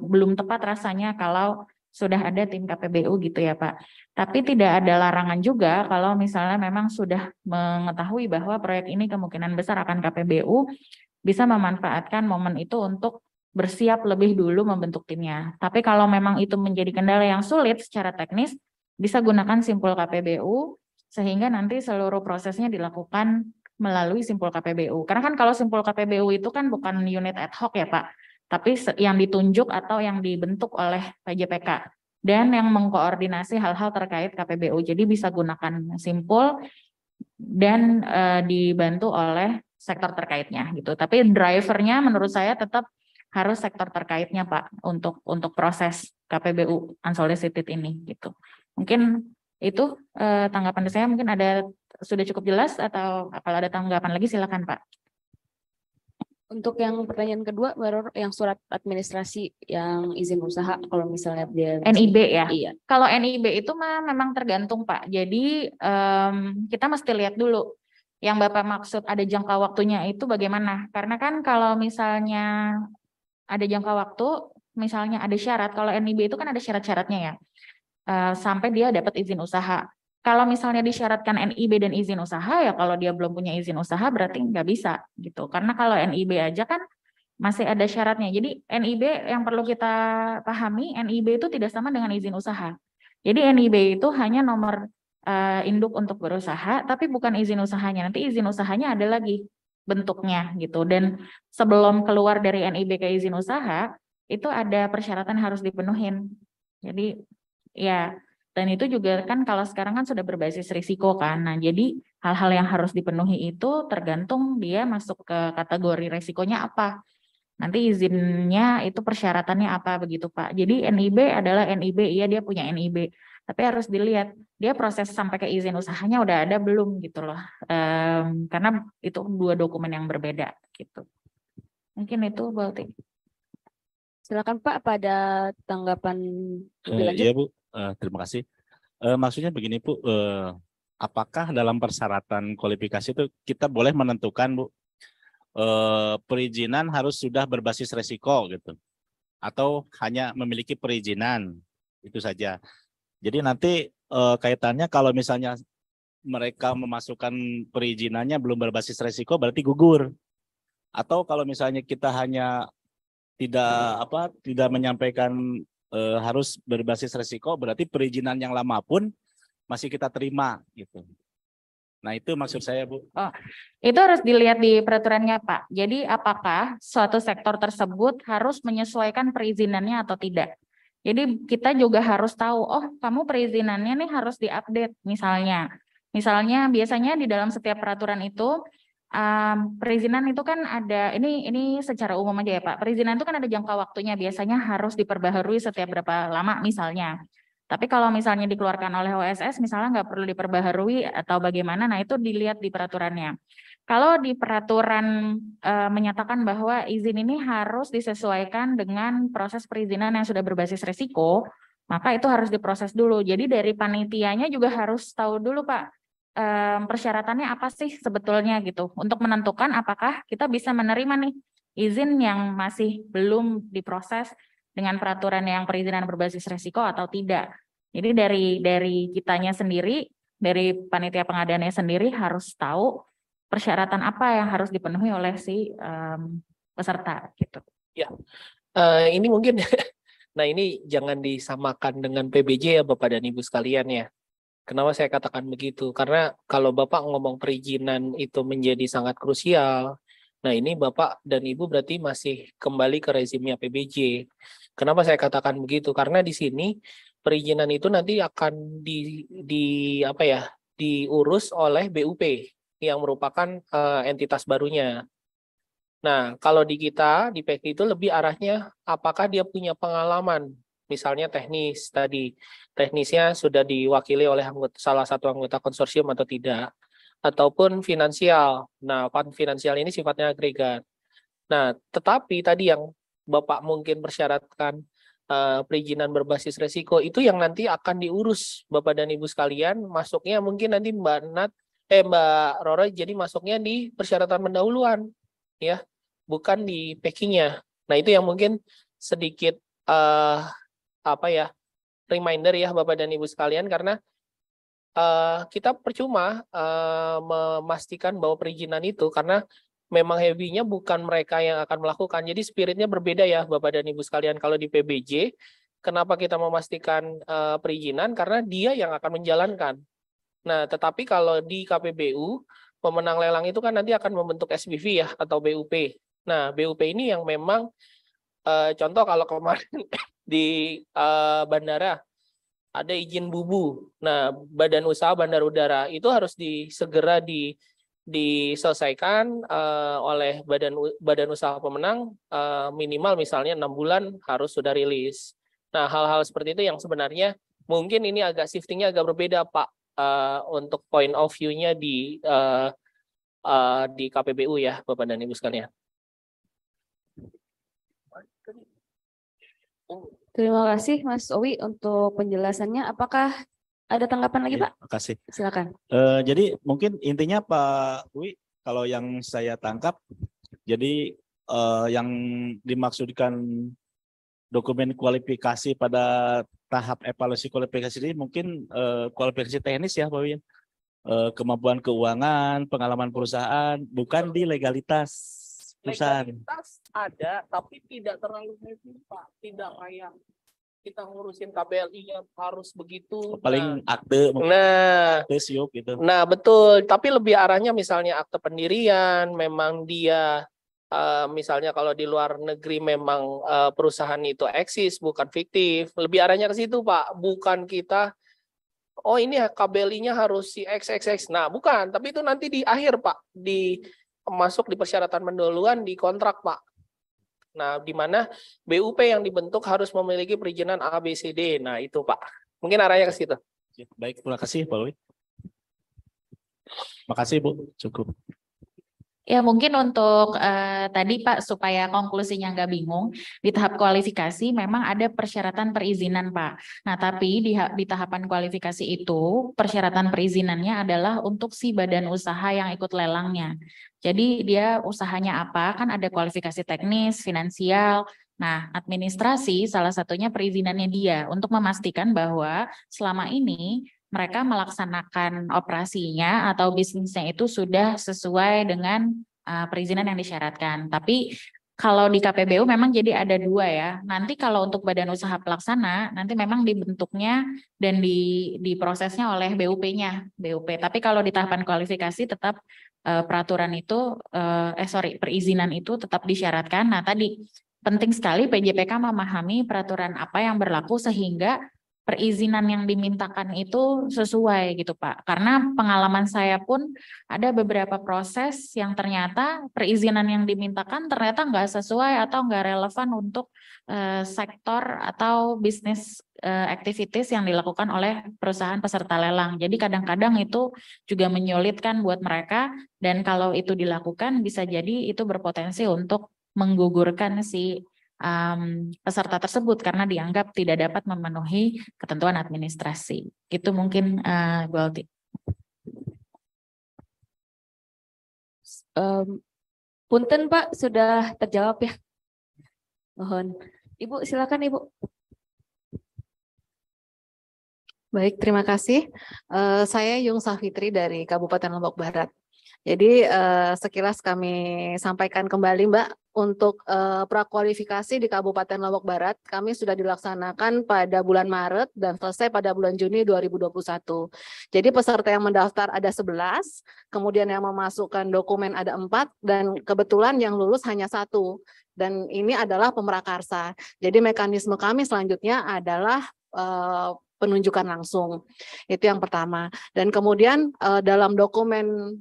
belum tepat rasanya kalau sudah ada tim KPBU gitu ya Pak. Tapi tidak ada larangan juga kalau misalnya memang sudah mengetahui bahwa proyek ini kemungkinan besar akan KPBU, bisa memanfaatkan momen itu untuk bersiap lebih dulu membentuk timnya. Tapi kalau memang itu menjadi kendala yang sulit secara teknis, bisa gunakan simpul KPBU, sehingga nanti seluruh prosesnya dilakukan melalui simpul KPBU. Karena kan kalau simpul KPBU itu kan bukan unit ad hoc ya Pak, tapi yang ditunjuk atau yang dibentuk oleh PJPK dan yang mengkoordinasi hal-hal terkait KPBU. Jadi bisa gunakan simpul dan dibantu oleh sektor terkaitnya gitu. Tapi drivernya menurut saya tetap harus sektor terkaitnya Pak untuk proses KPBU unsolicited ini gitu. Mungkin itu tanggapan dari saya. Mungkin ada sudah cukup jelas atau kalau ada tanggapan lagi silakan Pak. Untuk yang pertanyaan kedua, baru yang surat administrasi yang izin usaha, kalau misalnya dia NIB ya. Iya. Kalau NIB itu memang tergantung Pak. Jadi kita mesti lihat dulu yang Bapak maksud ada jangka waktunya itu bagaimana. Karena kan kalau misalnya ada jangka waktu, misalnya ada syarat. Kalau NIB itu kan ada syarat-syaratnya ya. Sampai dia dapat izin usaha. Kalau misalnya disyaratkan NIB dan izin usaha, ya kalau dia belum punya izin usaha berarti nggak bisa gitu. Karena kalau NIB aja kan masih ada syaratnya. Jadi NIB yang perlu kita pahami, NIB itu tidak sama dengan izin usaha. Jadi NIB itu hanya nomor induk untuk berusaha, tapi bukan izin usahanya. Nanti izin usahanya ada lagi. bentuknya gitu. Dan sebelum keluar dari NIB ke izin usaha, itu ada persyaratan harus dipenuhin. Jadi ya, dan itu juga kan kalau sekarang kan sudah berbasis risiko kan. Nah, jadi hal-hal yang harus dipenuhi itu tergantung dia masuk ke kategori risikonya apa. Nanti izinnya itu persyaratannya apa begitu Pak. Jadi NIB adalah NIB, iya dia punya NIB. Tapi harus dilihat dia proses sampai ke izin usahanya udah ada belum gitu loh. Karena itu dua dokumen yang berbeda gitu. Mungkin itu Bu Alti. Silakan Pak, pada tanggapan lebih lanjut. Iya Bu, terima kasih. Maksudnya begini Bu, apakah dalam persyaratan kualifikasi itu kita boleh menentukan Bu, perizinan harus sudah berbasis resiko gitu, atau hanya memiliki perizinan itu saja. Jadi nanti kaitannya kalau misalnya mereka memasukkan perizinannya belum berbasis resiko berarti gugur. Atau kalau misalnya kita hanya tidak menyampaikan harus berbasis resiko berarti perizinan yang lama pun masih kita terima gitu. Nah, itu maksud saya, Bu. Oh, itu harus dilihat di peraturannya, Pak. Jadi apakah suatu sektor tersebut harus menyesuaikan perizinannya atau tidak? Jadi kita juga harus tahu, oh kamu perizinannya nih harus diupdate misalnya. Misalnya biasanya di dalam setiap peraturan itu perizinan itu kan ada, ini secara umum aja ya Pak. Perizinan itu kan ada jangka waktunya, biasanya harus diperbaharui setiap berapa lama misalnya. Tapi kalau misalnya dikeluarkan oleh OSS misalnya nggak perlu diperbaharui atau bagaimana, nah itu dilihat di peraturannya. Kalau di peraturan menyatakan bahwa izin ini harus disesuaikan dengan proses perizinan yang sudah berbasis risiko, maka itu harus diproses dulu. Jadi dari panitianya juga harus tahu dulu Pak, persyaratannya apa sih sebetulnya gitu, untuk menentukan apakah kita bisa menerima nih izin yang masih belum diproses dengan peraturan yang perizinan berbasis risiko atau tidak. Jadi dari kitanya sendiri, dari panitia pengadaannya sendiri harus tahu persyaratan apa yang harus dipenuhi oleh si peserta gitu. Ya, ini mungkin, nah ini jangan disamakan dengan PBJ ya Bapak dan Ibu sekalian ya. Kenapa saya katakan begitu? Karena kalau Bapak ngomong perizinan itu menjadi sangat krusial, nah ini Bapak dan Ibu berarti masih kembali ke rezimnya PBJ. Kenapa saya katakan begitu? Karena di sini perizinan itu nanti akan diurus oleh BUP yang merupakan entitas barunya. Nah, kalau di kita, di PEK itu lebih arahnya apakah dia punya pengalaman, misalnya teknis tadi, teknisnya sudah diwakili oleh salah satu anggota konsorsium atau tidak, ataupun finansial. Nah, finansial ini sifatnya agregat. Nah, tetapi tadi yang Bapak mungkin persyaratkan perizinan berbasis resiko, itu yang nanti akan diurus Bapak dan Ibu sekalian, masuknya mungkin nanti Mbak Roro jadi masuknya di persyaratan pendahuluan, ya. Bukan di packingnya. Nah itu yang mungkin sedikit reminder ya Bapak dan Ibu sekalian, karena kita percuma memastikan bahwa perizinan itu, karena memang heavy-nya bukan mereka yang akan melakukan. Jadi spiritnya berbeda ya Bapak dan Ibu sekalian. Kalau di PBJ, kenapa kita memastikan perizinan? Karena dia yang akan menjalankan. Nah tetapi kalau di KPBU, pemenang lelang itu kan nanti akan membentuk SPV ya atau BUP. Nah, BUP ini yang memang contoh kalau kemarin di bandara ada izin bubu. Nah, Badan Usaha Bandar Udara itu harus segera diselesaikan oleh Badan Usaha pemenang, minimal misalnya 6 bulan harus sudah rilis. Nah, hal-hal seperti itu yang sebenarnya mungkin ini agak shiftingnya agak berbeda Pak, untuk point of view-nya di KPBU ya Bapak dan Ibu sekalian. Terima kasih Mas Owi untuk penjelasannya. Apakah ada tanggapan lagi Pak? Terima kasih. Silakan. Jadi mungkin intinya Pak Wi, kalau yang saya tangkap, jadi yang dimaksudkan dokumen kualifikasi pada tahap evaluasi kualifikasi ini mungkin kualifikasi teknis ya Pak Wi. Kemampuan keuangan, pengalaman perusahaan, bukan di legalitas perusahaan. Legalitas ada, tapi tidak terlalu heavy Pak, tidak kayak kita ngurusin KBLI-nya harus begitu. Paling akte, akte siup gitu. Nah, betul. Tapi lebih arahnya misalnya akte pendirian, memang dia misalnya kalau di luar negeri memang perusahaan itu eksis, bukan fiktif. Lebih arahnya ke situ, Pak. Bukan kita, oh ini KBLI-nya harus si XXX. Nah, bukan. Tapi itu nanti di akhir, Pak. Masuk di persyaratan pendahuluan di kontrak, Pak. Nah, di mana BUP yang dibentuk harus memiliki perizinan A, B, C, D. Nah, itu, Pak. Mungkin arahnya ke situ. Baik, terima kasih, Pak Louis. Makasih, Bu. Cukup. Ya mungkin untuk tadi Pak supaya konklusinya nggak bingung, di tahap kualifikasi memang ada persyaratan perizinan Pak. Nah tapi di tahapan kualifikasi itu persyaratan perizinannya adalah untuk si badan usaha yang ikut lelangnya. Jadi dia usahanya apa, kan ada kualifikasi teknis, finansial, nah administrasi salah satunya perizinannya dia untuk memastikan bahwa selama ini mereka melaksanakan operasinya atau bisnisnya itu sudah sesuai dengan perizinan yang disyaratkan. Tapi kalau di KPBU memang jadi ada dua ya. Nanti kalau untuk badan usaha pelaksana, nanti memang dibentuknya dan diprosesnya oleh BUP-nya, BUP. Tapi kalau di tahapan kualifikasi tetap peraturan itu, perizinan itu tetap disyaratkan. Nah tadi penting sekali PJPK memahami peraturan apa yang berlaku sehingga perizinan yang dimintakan itu sesuai gitu Pak. Karena pengalaman saya pun ada beberapa proses yang ternyata perizinan yang dimintakan ternyata nggak sesuai atau nggak relevan untuk sektor atau bisnis activities yang dilakukan oleh perusahaan peserta lelang. Jadi kadang-kadang itu juga menyulitkan buat mereka dan kalau itu dilakukan bisa jadi itu berpotensi untuk menggugurkan si peserta tersebut karena dianggap tidak dapat memenuhi ketentuan administrasi. Itu mungkin Bu Alti. Punten Pak, sudah terjawab ya. Mohon. Ibu silakan Ibu. Baik, terima kasih. Saya Yung Safitri dari Kabupaten Lombok Barat. Jadi sekilas kami sampaikan kembali Mbak, untuk prakualifikasi di Kabupaten Lombok Barat kami sudah dilaksanakan pada bulan Maret dan selesai pada bulan Juni 2021. Jadi peserta yang mendaftar ada 11, kemudian yang memasukkan dokumen ada 4, dan kebetulan yang lulus hanya 1. Dan ini adalah pemrakarsa. Jadi mekanisme kami selanjutnya adalah penunjukan langsung. Itu yang pertama. Dan kemudian dalam dokumen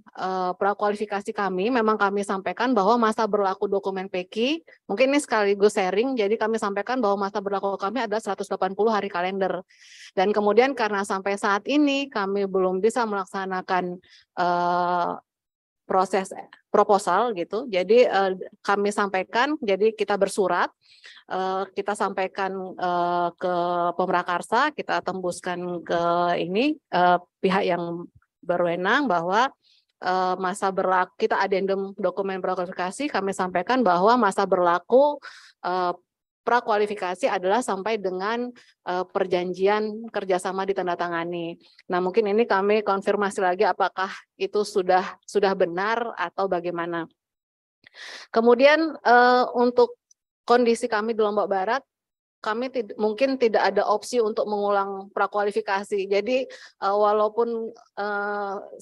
prakualifikasi kami, memang kami sampaikan bahwa masa berlaku dokumen PK, mungkin ini sekaligus sharing, jadi kami sampaikan bahwa masa berlaku kami adalah 180 hari kalender. Dan kemudian karena sampai saat ini kami belum bisa melaksanakan proses proposal gitu, jadi kami sampaikan, jadi kita bersurat, kita sampaikan ke Pemrakarsa, kita tembuskan ke ini pihak yang berwenang bahwa masa berlaku, kita adendum dokumen prakualifikasi, kami sampaikan bahwa masa berlaku prakualifikasi adalah sampai dengan perjanjian kerjasama ditandatangani. Nah, mungkin ini kami konfirmasi lagi apakah itu sudah benar atau bagaimana. Kemudian untuk kondisi kami di Lombok Barat, kami mungkin tidak ada opsi untuk mengulang prakualifikasi. Jadi walaupun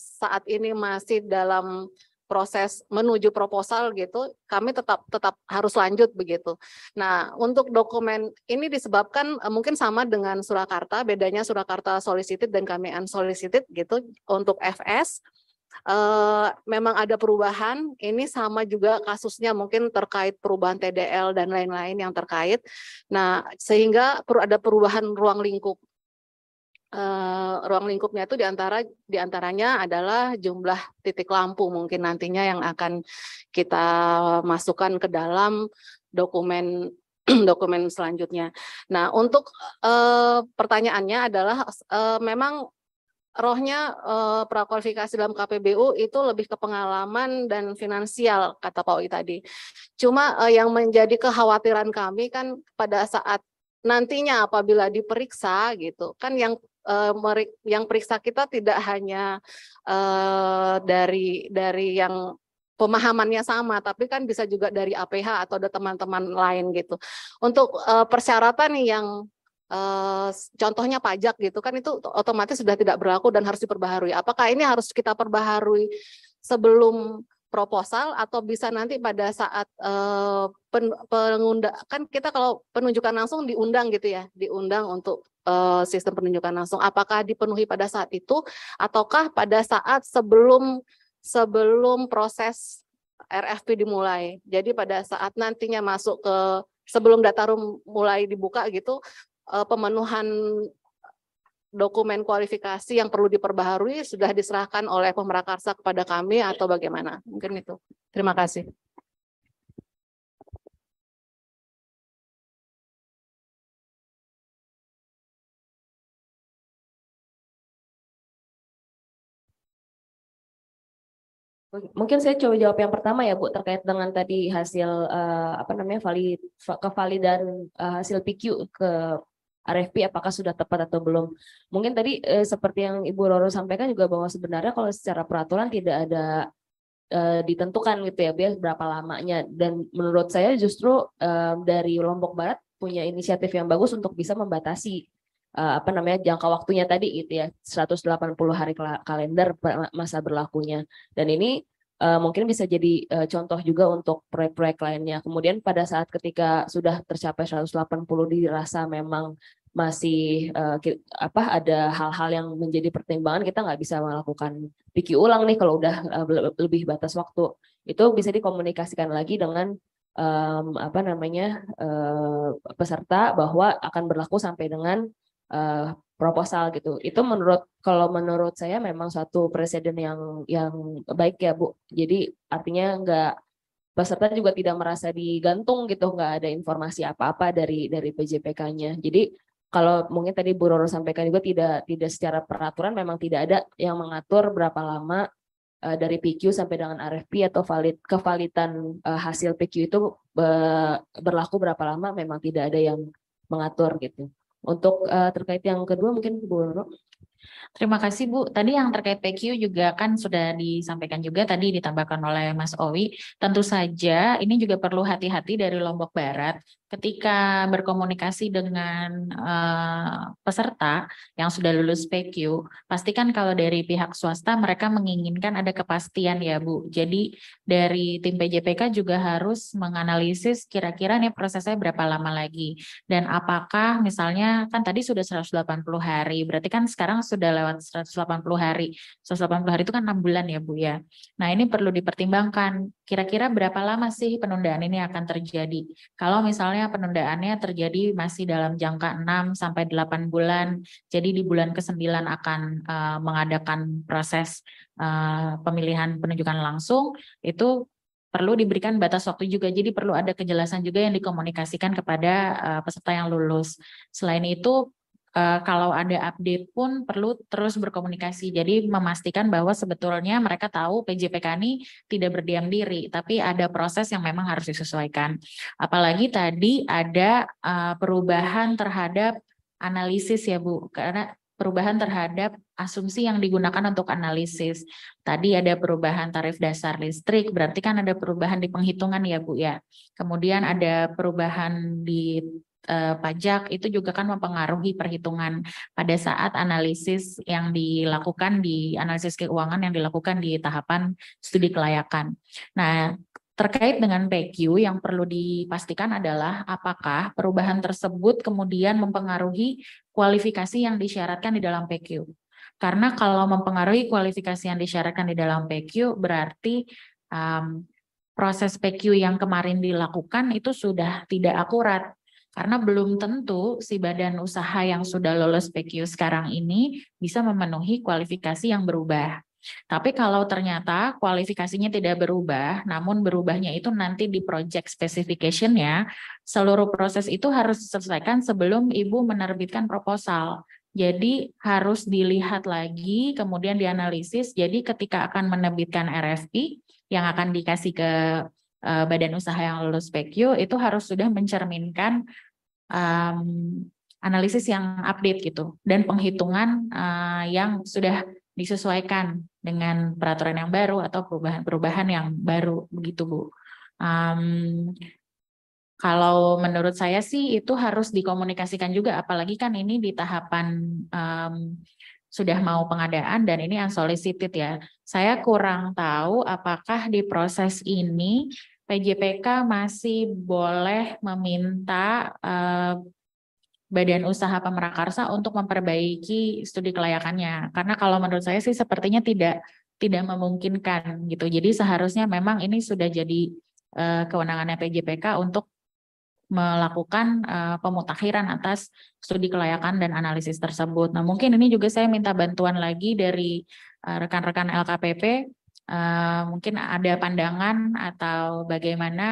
saat ini masih dalam proses menuju proposal gitu, kami tetap harus lanjut begitu. Nah, untuk dokumen ini disebabkan mungkin sama dengan Surakarta, bedanya Surakarta solicited dan kami unsolicited gitu. Untuk FS memang ada perubahan, ini sama juga kasusnya mungkin terkait perubahan TDL dan lain-lain yang terkait. Nah, sehingga ada perubahan ruang lingkup. Ruang lingkupnya itu diantaranya adalah jumlah titik lampu mungkin nantinya yang akan kita masukkan ke dalam dokumen dokumen selanjutnya. Nah, untuk pertanyaannya adalah memang rohnya prakualifikasi dalam KPBU itu lebih ke pengalaman dan finansial kata Pak Oi tadi. Cuma yang menjadi kekhawatiran kami kan pada saat nantinya apabila diperiksa gitu kan yang periksa kita tidak hanya dari yang pemahamannya sama, tapi kan bisa juga dari APH atau ada teman-teman lain gitu. Untuk persyaratan yang contohnya pajak gitu kan, itu otomatis sudah tidak berlaku dan harus diperbaharui. Apakah ini harus kita perbaharui sebelum proposal atau bisa nanti pada saat kan kita kalau penunjukan langsung diundang gitu ya, diundang untuk sistem penunjukan langsung. Apakah dipenuhi pada saat itu ataukah pada saat sebelum proses RFP dimulai. Jadi pada saat nantinya masuk ke sebelum data room mulai dibuka gitu, pemenuhan dokumen kualifikasi yang perlu diperbaharui sudah diserahkan oleh pemrakarsa kepada kami atau bagaimana? Mungkin itu. Terima kasih. Mungkin saya coba jawab yang pertama ya Bu, terkait dengan tadi hasil kevalidan hasil PQ ke RFP apakah sudah tepat atau belum. Mungkin tadi seperti yang Ibu Roro sampaikan juga bahwa sebenarnya kalau secara peraturan tidak ada ditentukan gitu ya biar berapa lamanya, dan menurut saya justru dari Lombok Barat punya inisiatif yang bagus untuk bisa membatasi jangka waktunya tadi gitu ya, 180 hari kalender masa berlakunya, dan ini mungkin bisa jadi contoh juga untuk proyek-proyek lainnya. Kemudian pada saat ketika sudah tercapai 180 dirasa memang masih ada hal-hal yang menjadi pertimbangan, kita nggak bisa melakukan PQ ulang nih kalau udah lebih batas waktu, itu bisa dikomunikasikan lagi dengan peserta bahwa akan berlaku sampai dengan proposal gitu. Itu kalau menurut saya memang suatu presiden yang baik ya Bu. Jadi artinya peserta juga tidak merasa digantung gitu, nggak ada informasi apa-apa dari PJPK-nya. Jadi kalau mungkin tadi Bu Roro sampaikan juga tidak secara peraturan memang tidak ada yang mengatur berapa lama dari PQ sampai dengan RFP atau kevalidan hasil PQ itu berlaku berapa lama, memang tidak ada yang mengatur gitu. Untuk terkait yang kedua mungkin Bu Roro. Terima kasih Bu. Tadi yang terkait PQ juga kan sudah disampaikan juga tadi ditambahkan oleh Mas Owi. Tentu saja ini juga perlu hati-hati dari Lombok Barat ketika berkomunikasi dengan peserta yang sudah lulus PQ. Pastikan kalau dari pihak swasta mereka menginginkan ada kepastian ya Bu. Jadi dari tim PJPK juga harus menganalisis kira-kira nih prosesnya berapa lama lagi. Dan apakah misalnya kan tadi sudah 180 hari, berarti kan sekarang sudah lewat 180 hari. 180 hari itu kan 6 bulan ya Bu ya. Nah ini perlu dipertimbangkan kira-kira berapa lama sih penundaan ini akan terjadi. Kalau misalnya penundaannya terjadi masih dalam jangka 6 sampai 8 bulan, jadi di bulan ke-9 akan mengadakan proses pemilihan penunjukan langsung, itu perlu diberikan batas waktu juga. Jadi perlu ada kejelasan juga yang dikomunikasikan kepada peserta yang lulus. Selain itu kalau ada update pun perlu terus berkomunikasi. Jadi memastikan bahwa sebetulnya mereka tahu PJPK ini tidak berdiam diri, tapi ada proses yang memang harus disesuaikan. Apalagi tadi ada perubahan terhadap analisis ya Bu, karena perubahan terhadap asumsi yang digunakan untuk analisis. Tadi ada perubahan tarif dasar listrik, berarti kan ada perubahan di penghitungan ya Bu ya. Kemudian ada perubahan di pajak, itu juga kan mempengaruhi perhitungan pada saat analisis yang dilakukan di analisis keuangan yang dilakukan di tahapan studi kelayakan. Nah, terkait dengan PQ yang perlu dipastikan adalah apakah perubahan tersebut kemudian mempengaruhi kualifikasi yang disyaratkan di dalam PQ. Karena kalau mempengaruhi kualifikasi yang disyaratkan di dalam PQ berarti proses PQ yang kemarin dilakukan itu sudah tidak akurat. Karena belum tentu si badan usaha yang sudah lolos PQ sekarang ini bisa memenuhi kualifikasi yang berubah. Tapi kalau ternyata kualifikasinya tidak berubah, namun berubahnya itu nanti di project specification-nya, seluruh proses itu harus diselesaikan sebelum Ibu menerbitkan proposal. Jadi harus dilihat lagi, kemudian dianalisis. Jadi ketika akan menerbitkan RFP yang akan dikasih ke badan usaha yang lulus PQ itu harus sudah mencerminkan analisis yang update gitu dan penghitungan yang sudah disesuaikan dengan peraturan yang baru atau perubahan-perubahan yang baru begitu Bu. Kalau menurut saya sih itu harus dikomunikasikan juga, apalagi kan ini di tahapan sudah mau pengadaan dan ini unsolicited ya. Saya kurang tahu apakah di proses ini PJPK masih boleh meminta badan usaha pemrakarsa untuk memperbaiki studi kelayakannya. Karena kalau menurut saya sih sepertinya tidak memungkinkan gitu. Jadi seharusnya memang ini sudah jadi kewenangannya PJPK untuk melakukan pemutakhiran atas studi kelayakan dan analisis tersebut. Nah, mungkin ini juga saya minta bantuan lagi dari rekan-rekan LKPP, mungkin ada pandangan atau bagaimana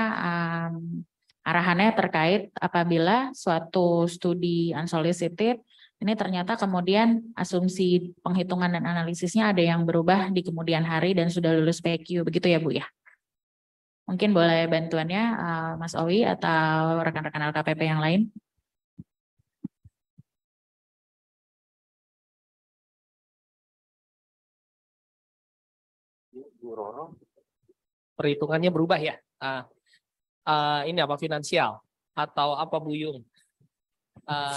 arahannya terkait apabila suatu studi unsolicited ini ternyata kemudian asumsi penghitungan dan analisisnya ada yang berubah di kemudian hari dan sudah lulus PQ, begitu ya Bu ya? Mungkin boleh bantuannya Mas Owi atau rekan-rekan LKPP yang lain. Perhitungannya berubah ya. Ini apa finansial atau apa Bu Yung?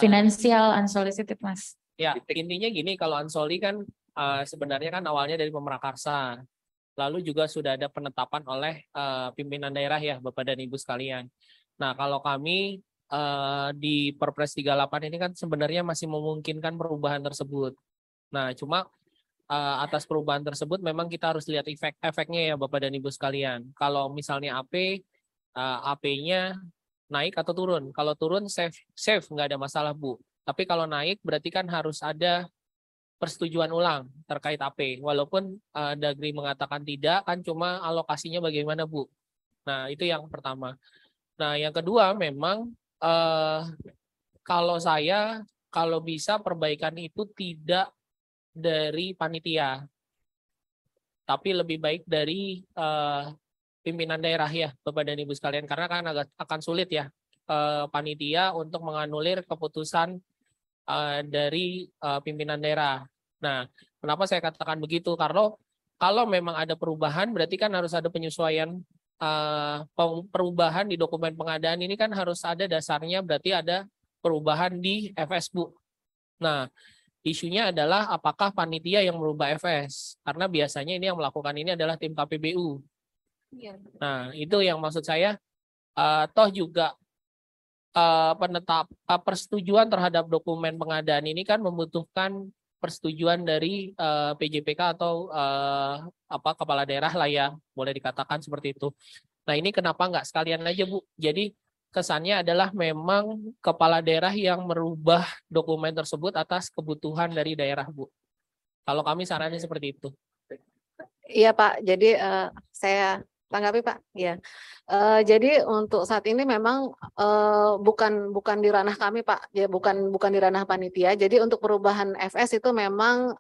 Finansial unsolicited Mas. Ya, intinya gini, kalau Ansoli kan sebenarnya kan awalnya dari Pemrakarsa. Lalu juga sudah ada penetapan oleh pimpinan daerah ya, Bapak dan Ibu sekalian. Nah, kalau kami di Perpres 38 ini kan sebenarnya masih memungkinkan perubahan tersebut. Nah, cuma atas perubahan tersebut memang kita harus lihat efeknya ya, Bapak dan Ibu sekalian. Kalau misalnya AP-nya naik atau turun. Kalau turun safe nggak ada masalah Bu. Tapi kalau naik berarti kan harus ada persetujuan ulang terkait AP. Walaupun Dagri mengatakan tidak, kan cuma alokasinya bagaimana Bu. Nah, itu yang pertama. Nah, yang kedua memang kalau bisa perbaikan itu tidak dari panitia, tapi lebih baik dari pimpinan daerah ya, Bapak dan Ibu sekalian. Karena kan akan sulit ya panitia untuk menganulir keputusan dari pimpinan daerah. Nah, kenapa saya katakan begitu? Karena kalau memang ada perubahan, berarti kan harus ada penyesuaian perubahan di dokumen pengadaan ini kan harus ada dasarnya, berarti ada perubahan di FS Bu. Nah, isunya adalah apakah panitia yang merubah FS? Karena biasanya ini yang melakukan ini adalah tim KPBU. Nah, itu yang maksud saya. Toh juga persetujuan terhadap dokumen pengadaan ini kan membutuhkan persetujuan dari PJPK atau kepala daerah lah ya, boleh dikatakan seperti itu. Nah, ini kenapa nggak sekalian aja Bu? Jadi kesannya adalah memang kepala daerah yang merubah dokumen tersebut atas kebutuhan dari daerah Bu. Kalau kami sarannya seperti itu. Iya Pak, jadi saya tanggapi Pak. Ya, jadi untuk saat ini memang bukan di ranah kami Pak, ya bukan di ranah panitia. Jadi untuk perubahan FS itu memang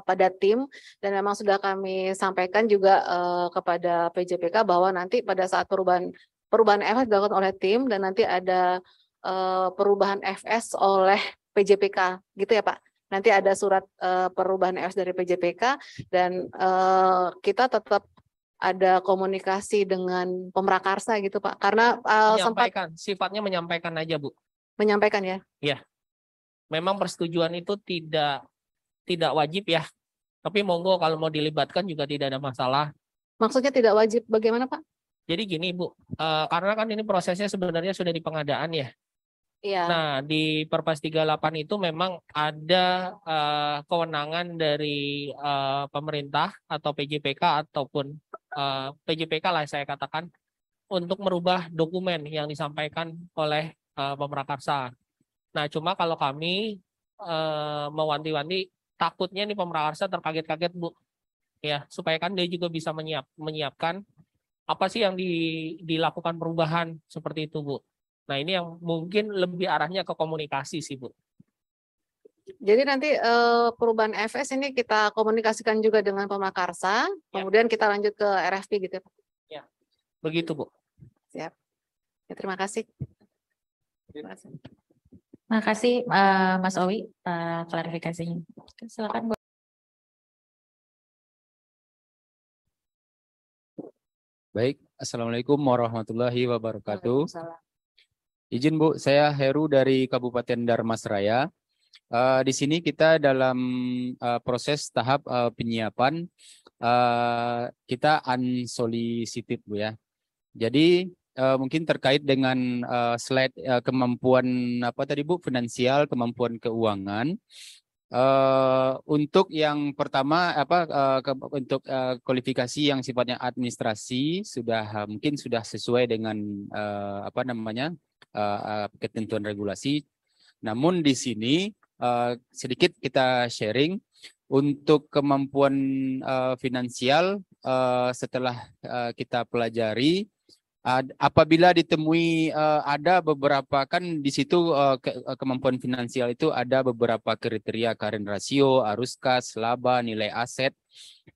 pada tim dan memang sudah kami sampaikan juga kepada PJPK bahwa nanti pada saat perubahan FS dilakukan oleh tim dan nanti ada perubahan FS oleh PJPK, gitu ya Pak. Nanti ada surat perubahan FS dari PJPK dan kita tetap ada komunikasi dengan Pemrakarsa gitu Pak, karena sifatnya menyampaikan aja Bu. Menyampaikan ya? Iya, memang persetujuan itu tidak wajib ya, tapi monggo kalau mau dilibatkan juga tidak ada masalah. Maksudnya tidak wajib bagaimana Pak? Jadi gini Bu, karena kan ini prosesnya sebenarnya sudah di pengadaan ya. Iya. Nah, di Perpres 38 itu memang ada kewenangan dari pemerintah atau PJPK ataupun PJPK lah saya katakan untuk merubah dokumen yang disampaikan oleh Pemrakarsa. Nah, cuma kalau kami mewanti-wanti takutnya nih Pemrakarsa terkaget-kaget Bu. Ya, supaya kan dia juga bisa menyiapkan apa sih yang dilakukan perubahan seperti itu Bu. Nah, ini yang mungkin lebih arahnya ke komunikasi sih Bu. Jadi nanti perubahan FS ini kita komunikasikan juga dengan Pemrakarsa, kemudian kita lanjut ke RFP gitu ya Pak? Ya, begitu Bu. Siap. Ya, terima kasih. Terima kasih Mas Owi klarifikasinya. Silakan Bu. Baik, Assalamualaikum warahmatullahi wabarakatuh. Izin Bu, saya Heru dari Kabupaten Darmasraya. Di sini kita dalam proses tahap penyiapan, kita unsolicited Bu ya. Jadi mungkin terkait dengan slide kemampuan apa tadi Bu, finansial, kemampuan keuangan. Untuk yang pertama untuk kualifikasi yang sifatnya administrasi sudah mungkin sudah sesuai dengan ketentuan regulasi. Namun di sini sedikit kita sharing untuk kemampuan finansial setelah kita pelajari. Apabila ditemui ada beberapa, kan di situ kemampuan finansial itu ada beberapa kriteria, current ratio, arus kas, laba, nilai aset,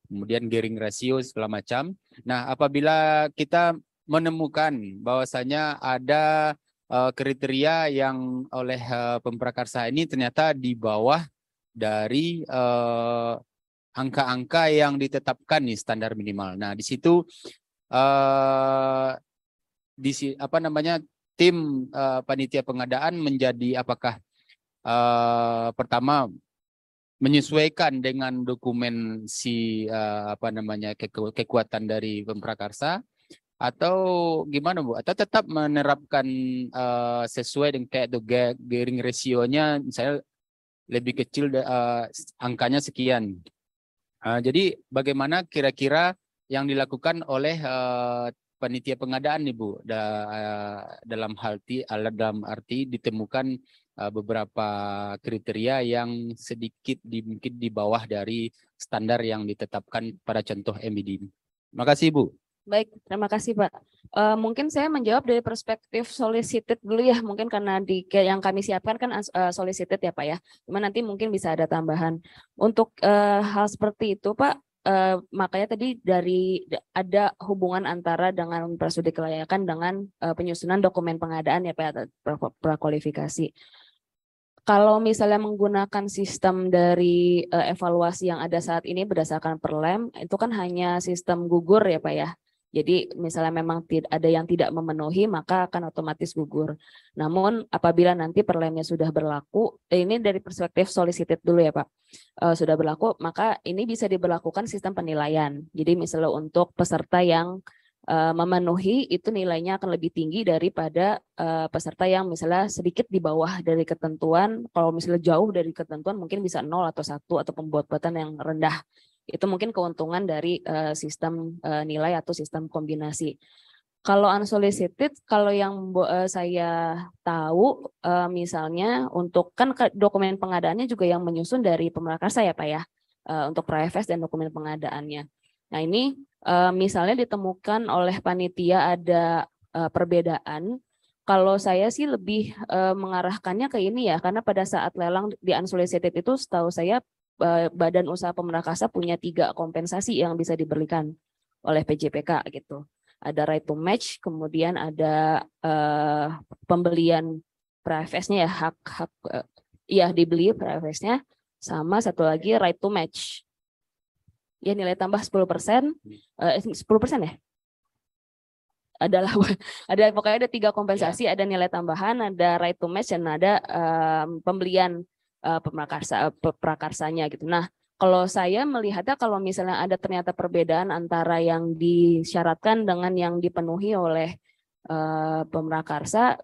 kemudian gearing ratio segala macam. Nah, apabila kita menemukan bahwasanya ada kriteria yang oleh pemprakarsa ini ternyata di bawah dari angka-angka yang ditetapkan nih standar minimal. Nah, di situ tim panitia pengadaan menjadi apakah pertama menyesuaikan dengan dokumen kekuatan dari pemprakarsa, atau gimana Bu, atau tetap menerapkan sesuai dengan kayak gearing ratio-nya misalnya lebih kecil angkanya sekian. Jadi bagaimana kira-kira yang dilakukan oleh panitia pengadaan nih Bu, dalam arti ditemukan beberapa kriteria yang sedikit mungkin di bawah dari standar yang ditetapkan pada contoh MID. Terima kasih Bu. Baik, terima kasih Pak. Mungkin saya menjawab dari perspektif solicited dulu ya, mungkin karena yang kami siapkan kan solicited ya Pak ya. Cuma nanti mungkin bisa ada tambahan. Untuk hal seperti itu Pak, makanya tadi ada hubungan antara dengan prosedur kelayakan dengan penyusunan dokumen pengadaan ya Pak, prakualifikasi. Kalau misalnya menggunakan sistem dari evaluasi yang ada saat ini berdasarkan Perlem, itu kan hanya sistem gugur ya Pak ya. Jadi misalnya memang ada yang tidak memenuhi, maka akan otomatis gugur. Namun apabila nanti Perlemnya sudah berlaku, ini dari perspektif solicited dulu ya Pak, sudah berlaku, maka ini bisa diberlakukan sistem penilaian. Jadi misalnya untuk peserta yang memenuhi, itu nilainya akan lebih tinggi daripada peserta yang misalnya sedikit di bawah dari ketentuan. Kalau misalnya jauh dari ketentuan mungkin bisa 0 atau 1 atau pembuat-buatan yang rendah. Itu mungkin keuntungan dari sistem nilai atau sistem kombinasi. Kalau unsolicited, kalau yang saya tahu misalnya untuk kan dokumen pengadaannya juga yang menyusun dari pemrakarsa ya Pak ya, untuk pra-FS dan dokumen pengadaannya. Nah ini misalnya ditemukan oleh panitia ada perbedaan. Kalau saya sih lebih mengarahkannya ke ini ya, karena pada saat lelang di unsolicited itu setahu saya Badan Usaha Pemrakarsa punya 3 kompensasi yang bisa diberikan oleh PJPK gitu. Ada right to match, kemudian ada pembelian pra-FS-nya ya, hak dibeli pra-FS-nya, sama satu lagi right to match. Ya nilai tambah 10%, 10% ya? Ada pokoknya ada 3 kompensasi, ada nilai tambahan, ada right to match, dan ada pembelian prakarsanya gitu. Nah, kalau saya melihatnya kalau misalnya ada ternyata perbedaan antara yang disyaratkan dengan yang dipenuhi oleh pemrakarsa,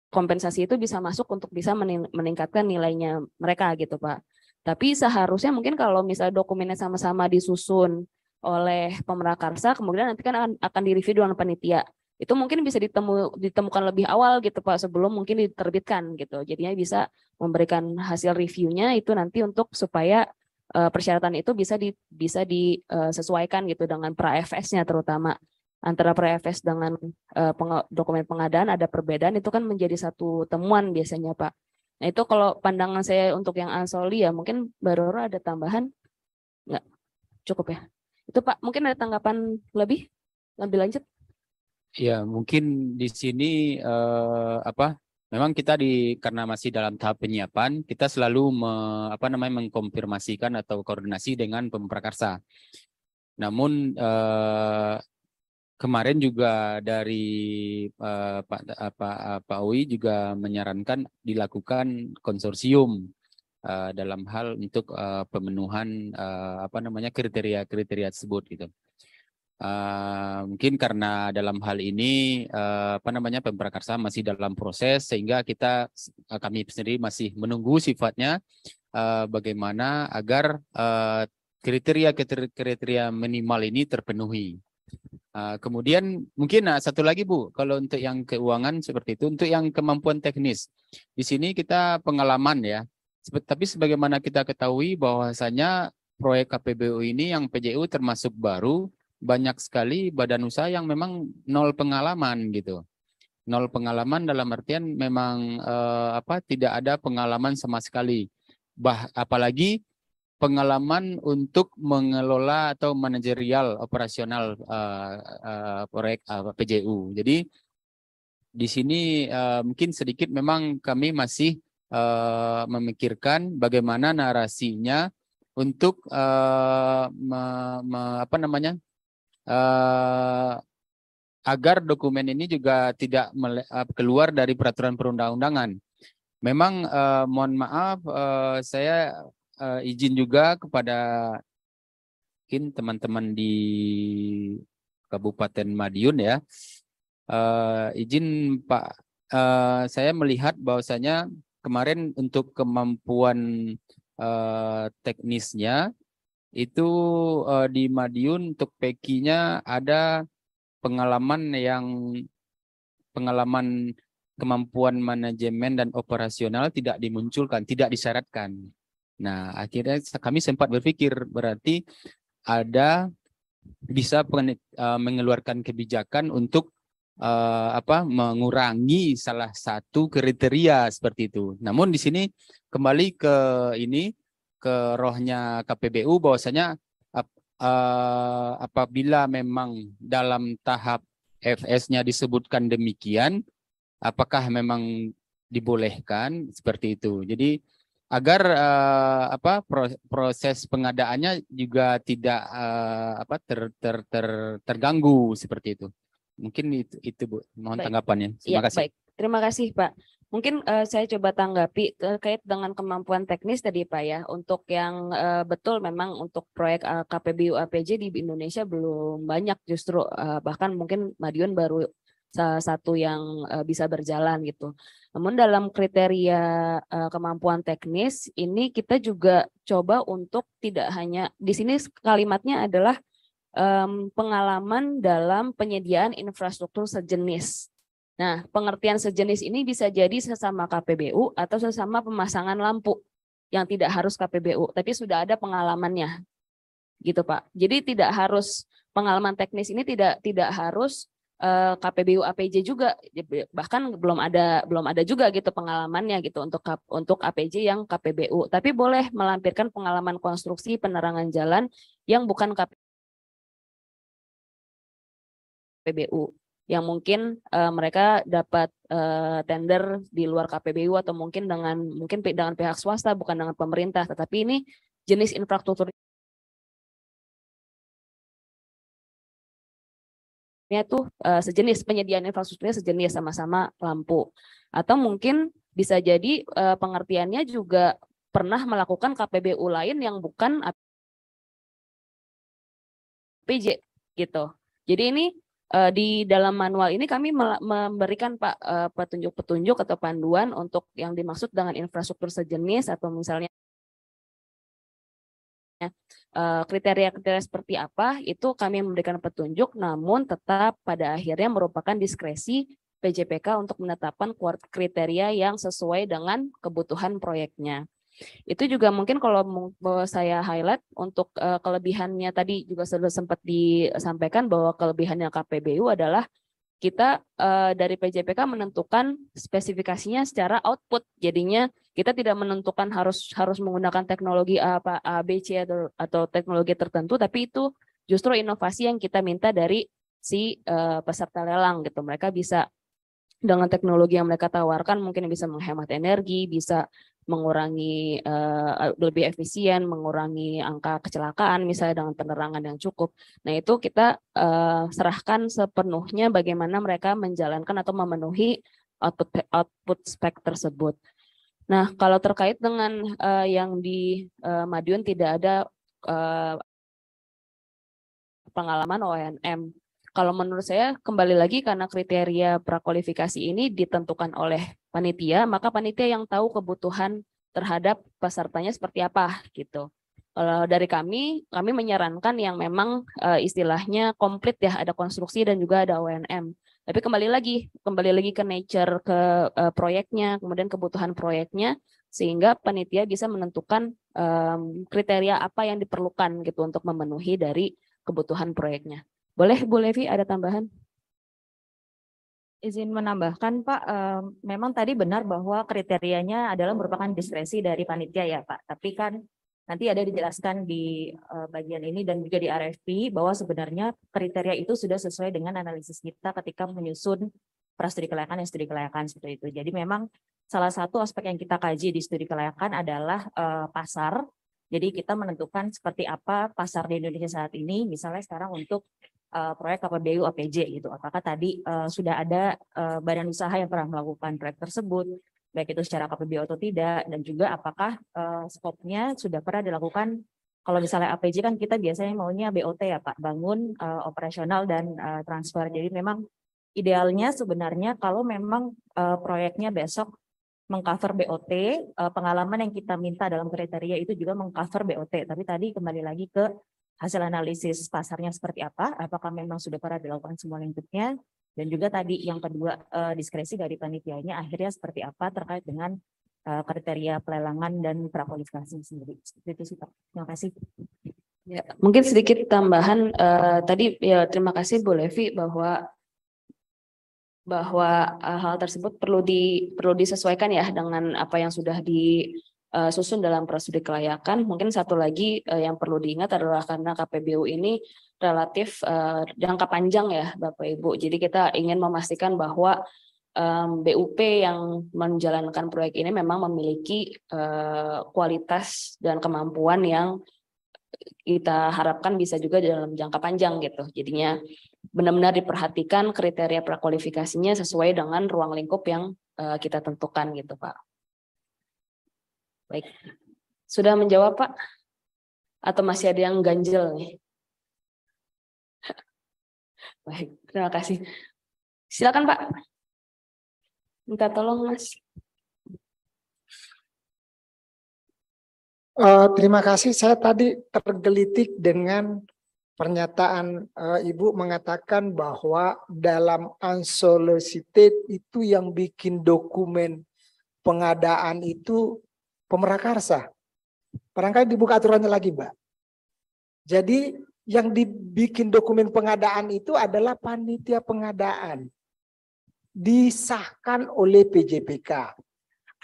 kompensasi itu bisa masuk untuk bisa meningkatkan nilainya mereka gitu Pak. Tapi seharusnya mungkin kalau misalnya dokumennya sama-sama disusun oleh pemrakarsa, kemudian nanti kan akan direview dengan panitia. Itu mungkin bisa ditemukan lebih awal gitu Pak, sebelum mungkin diterbitkan gitu. Jadinya bisa memberikan hasil reviewnya itu nanti untuk supaya persyaratan itu bisa disesuaikan gitu dengan pra-FS-nya, terutama antara pra-FS dengan dokumen pengadaan ada perbedaan, itu kan menjadi satu temuan biasanya Pak. Nah itu kalau pandangan saya untuk yang ansoli ya, mungkin Mbak Roro ada tambahan? Nggak, cukup ya. Itu Pak, mungkin ada tanggapan lebih lanjut? Ya, mungkin di sini memang kita karena masih dalam tahap penyiapan, kita selalu mengkonfirmasikan atau koordinasi dengan pemprakarsa. Namun kemarin juga dari Pak Owi juga menyarankan dilakukan konsorsium dalam hal untuk pemenuhan kriteria-kriteria tersebut gitu. Mungkin karena dalam hal ini Pemprakarsa masih dalam proses sehingga kami sendiri masih menunggu sifatnya bagaimana agar kriteria minimal ini terpenuhi. Kemudian mungkin satu lagi Bu, kalau untuk yang keuangan seperti itu, untuk yang kemampuan teknis di sini kita pengalaman ya. Tapi sebagaimana kita ketahui bahwasanya proyek KPBU ini yang PJU termasuk baru, banyak sekali badan usaha yang memang nol pengalaman gitu. Nol pengalaman dalam artian memang tidak ada pengalaman sama sekali. Apalagi pengalaman untuk mengelola atau manajerial operasional proyek PJU. Jadi di sini mungkin sedikit memang kami masih memikirkan bagaimana narasinya untuk agar dokumen ini juga tidak keluar dari peraturan perundang-undangan. Memang mohon maaf saya izin juga kepada mungkin teman-teman di Kabupaten Madiun ya. Izin Pak, saya melihat bahwasanya kemarin untuk kemampuan teknisnya itu di Madiun untuk PEKI-nya ada pengalaman kemampuan manajemen dan operasional tidak dimunculkan, tidak disyaratkan. Nah, akhirnya kami sempat berpikir berarti bisa mengeluarkan kebijakan untuk mengurangi salah satu kriteria seperti itu. Namun di sini kembali ke rohnya KPBU bahwasanya apabila memang dalam tahap FS-nya disebutkan demikian, apakah memang dibolehkan seperti itu. Jadi agar proses pengadaannya juga tidak terganggu seperti itu. Mungkin itu Bu, mohon tanggapannya. Terima kasih. Baik, terima kasih Pak. Mungkin saya coba tanggapi terkait dengan kemampuan teknis tadi Pak ya. Untuk yang betul memang untuk proyek KPBU APJ di Indonesia belum banyak justru bahkan mungkin Madiun baru salah satu yang bisa berjalan gitu. Namun dalam kriteria kemampuan teknis ini kita juga coba untuk tidak hanya di sini kalimatnya adalah pengalaman dalam penyediaan infrastruktur sejenis. Nah, pengertian sejenis ini bisa jadi sesama KPBU atau sesama pemasangan lampu yang tidak harus KPBU, tapi sudah ada pengalamannya, gitu Pak. Jadi tidak harus pengalaman teknis ini tidak harus KPBU APJ juga, bahkan belum ada juga gitu pengalamannya gitu untuk APJ yang KPBU, tapi boleh melampirkan pengalaman konstruksi penerangan jalan yang bukan KPBU. Yang mungkin mereka dapat tender di luar KPBU atau mungkin dengan pihak swasta bukan dengan pemerintah, tetapi ini jenis infrastrukturnya tuh sejenis, penyediaan infrastrukturnya sejenis sama-sama lampu. Atau mungkin bisa jadi pengertiannya juga pernah melakukan KPBU lain yang bukan APJ gitu. Jadi ini di dalam manual ini kami memberikan Pak petunjuk-petunjuk atau panduan untuk yang dimaksud dengan infrastruktur sejenis atau misalnya kriteria-kriteria seperti apa itu kami memberikan petunjuk, namun tetap pada akhirnya merupakan diskresi PJPK untuk menetapkan kriteria yang sesuai dengan kebutuhan proyeknya. Itu juga mungkin kalau saya highlight untuk kelebihannya tadi juga sudah sempat disampaikan bahwa kelebihannya KPBU adalah kita dari PJPK menentukan spesifikasinya secara output. Jadinya kita tidak menentukan harus menggunakan teknologi A, B, C atau teknologi tertentu, tapi itu justru inovasi yang kita minta dari si peserta lelang gitu. Mereka bisa dengan teknologi yang mereka tawarkan mungkin bisa menghemat energi, bisa mengurangi lebih efisien, mengurangi angka kecelakaan misalnya dengan penerangan yang cukup. Nah itu kita serahkan sepenuhnya bagaimana mereka menjalankan atau memenuhi output spek tersebut. Nah kalau terkait dengan yang di Madiun tidak ada pengalaman ONM. Kalau menurut saya kembali lagi karena kriteria prakualifikasi ini ditentukan oleh panitia, maka panitia yang tahu kebutuhan terhadap pesertanya seperti apa gitu. Kalau dari kami menyarankan yang memang istilahnya komplit ya, ada konstruksi dan juga ada ONM. Tapi kembali lagi ke nature, ke proyeknya, kemudian kebutuhan proyeknya, sehingga panitia bisa menentukan kriteria apa yang diperlukan gitu untuk memenuhi dari kebutuhan proyeknya. Boleh Bu Levi ada tambahan? Izin menambahkan Pak, memang tadi benar bahwa kriterianya adalah merupakan diskresi dari panitia ya Pak. Tapi kan nanti ada dijelaskan di bagian ini dan juga di RFP bahwa sebenarnya kriteria itu sudah sesuai dengan analisis kita ketika menyusun prastudi kelayakan dan studi kelayakan seperti itu. Jadi memang salah satu aspek yang kita kaji di studi kelayakan adalah pasar. Jadi kita menentukan seperti apa pasar di Indonesia saat ini, misalnya sekarang untuk proyek KPBU OPJ gitu. Apakah tadi sudah ada badan usaha yang pernah melakukan proyek tersebut, baik itu secara KPBU atau tidak, dan juga apakah skopnya sudah pernah dilakukan. Kalau misalnya APJ kan kita biasanya maunya BOT ya Pak, bangun, operasional dan transfer. Jadi memang idealnya sebenarnya kalau memang proyeknya besok mengcover BOT, pengalaman yang kita minta dalam kriteria itu juga mengcover BOT. Tapi tadi kembali lagi ke hasil analisis pasarnya seperti apa, apakah memang sudah pernah dilakukan semua lingkupnya, dan juga tadi yang kedua diskresi dari panitianya akhirnya seperti apa terkait dengan kriteria pelelangan dan prakualifikasi sendiri. Seperti itu sih Pak. Terima kasih. Ya, mungkin sedikit tambahan tadi ya, terima kasih Bu Levi bahwa hal tersebut perlu disesuaikan ya dengan apa yang sudah disusun dalam prastudi kelayakan. Mungkin satu lagi yang perlu diingat adalah karena KPBU ini relatif jangka panjang ya Bapak Ibu. Jadi kita ingin memastikan bahwa BUP yang menjalankan proyek ini memang memiliki kualitas dan kemampuan yang kita harapkan bisa juga dalam jangka panjang gitu. Jadinya benar-benar diperhatikan kriteria prakualifikasinya sesuai dengan ruang lingkup yang kita tentukan gitu Pak. Baik, sudah menjawab Pak? Atau masih ada yang ganjel nih? Baik, terima kasih. Silakan Pak. Minta tolong Mas. Terima kasih. Saya tadi tergelitik dengan pernyataan Ibu mengatakan bahwa dalam unsolicited itu yang bikin dokumen pengadaan itu pemrakarsa. Barangkali dibuka aturannya lagi, Mbak. Jadi yang dibikin dokumen pengadaan itu adalah panitia pengadaan. Disahkan oleh PJPK.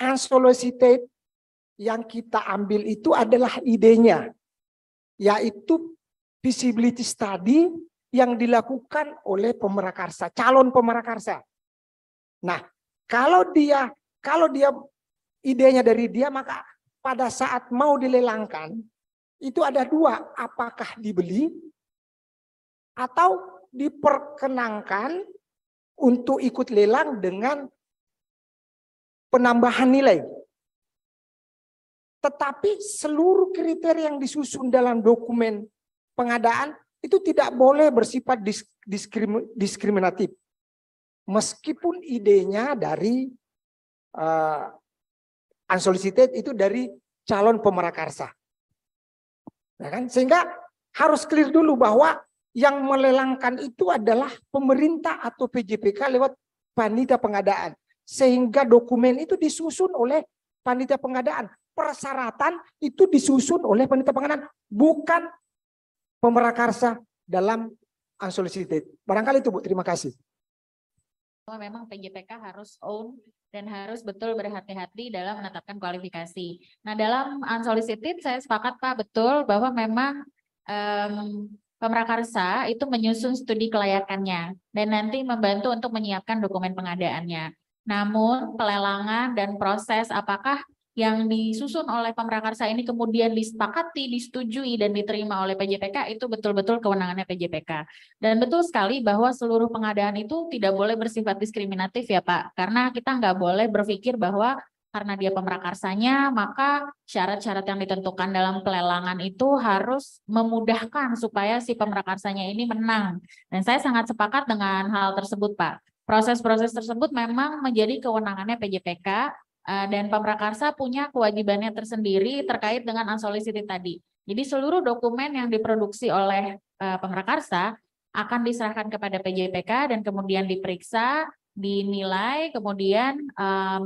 Unsolicited yang kita ambil itu adalah idenya, yaitu feasibility study yang dilakukan oleh pemrakarsa, calon pemrakarsa. Nah, kalau dia idenya dari dia, maka pada saat mau dilelangkan itu ada dua, apakah dibeli atau diperkenankan untuk ikut lelang dengan penambahan nilai. Tetapi seluruh kriteria yang disusun dalam dokumen pengadaan itu tidak boleh bersifat diskriminatif. Meskipun idenya dari unsolicited itu dari calon pemrakarsa. Nah kan? Sehingga harus clear dulu bahwa yang melelangkan itu adalah pemerintah atau PJPK lewat panitia pengadaan. Sehingga dokumen itu disusun oleh panitia pengadaan. Persyaratan itu disusun oleh panitia pengadaan, bukan pemrakarsa dalam unsolicited. Barangkali itu Bu, terima kasih. Memang PJPK harus own dan harus betul berhati-hati dalam menetapkan kualifikasi. Nah dalam unsolicited saya sepakat Pak betul bahwa memang pemrakarsa itu menyusun studi kelayakannya dan nanti membantu untuk menyiapkan dokumen pengadaannya. Namun pelelangan dan proses apakah yang disusun oleh Pemrakarsa ini kemudian disepakati, disetujui, dan diterima oleh PJPK, itu betul-betul kewenangannya PJPK. Dan betul sekali bahwa seluruh pengadaan itu tidak boleh bersifat diskriminatif ya Pak, karena kita nggak boleh berpikir bahwa karena dia pemrakarsanya, maka syarat-syarat yang ditentukan dalam pelelangan itu harus memudahkan supaya si pemrakarsanya ini menang. Dan saya sangat sepakat dengan hal tersebut Pak. Proses-proses tersebut memang menjadi kewenangannya PJPK, dan Pemrakarsa punya kewajibannya tersendiri terkait dengan unsolicited tadi. Jadi seluruh dokumen yang diproduksi oleh Pemrakarsa akan diserahkan kepada PJPK dan kemudian diperiksa, dinilai, kemudian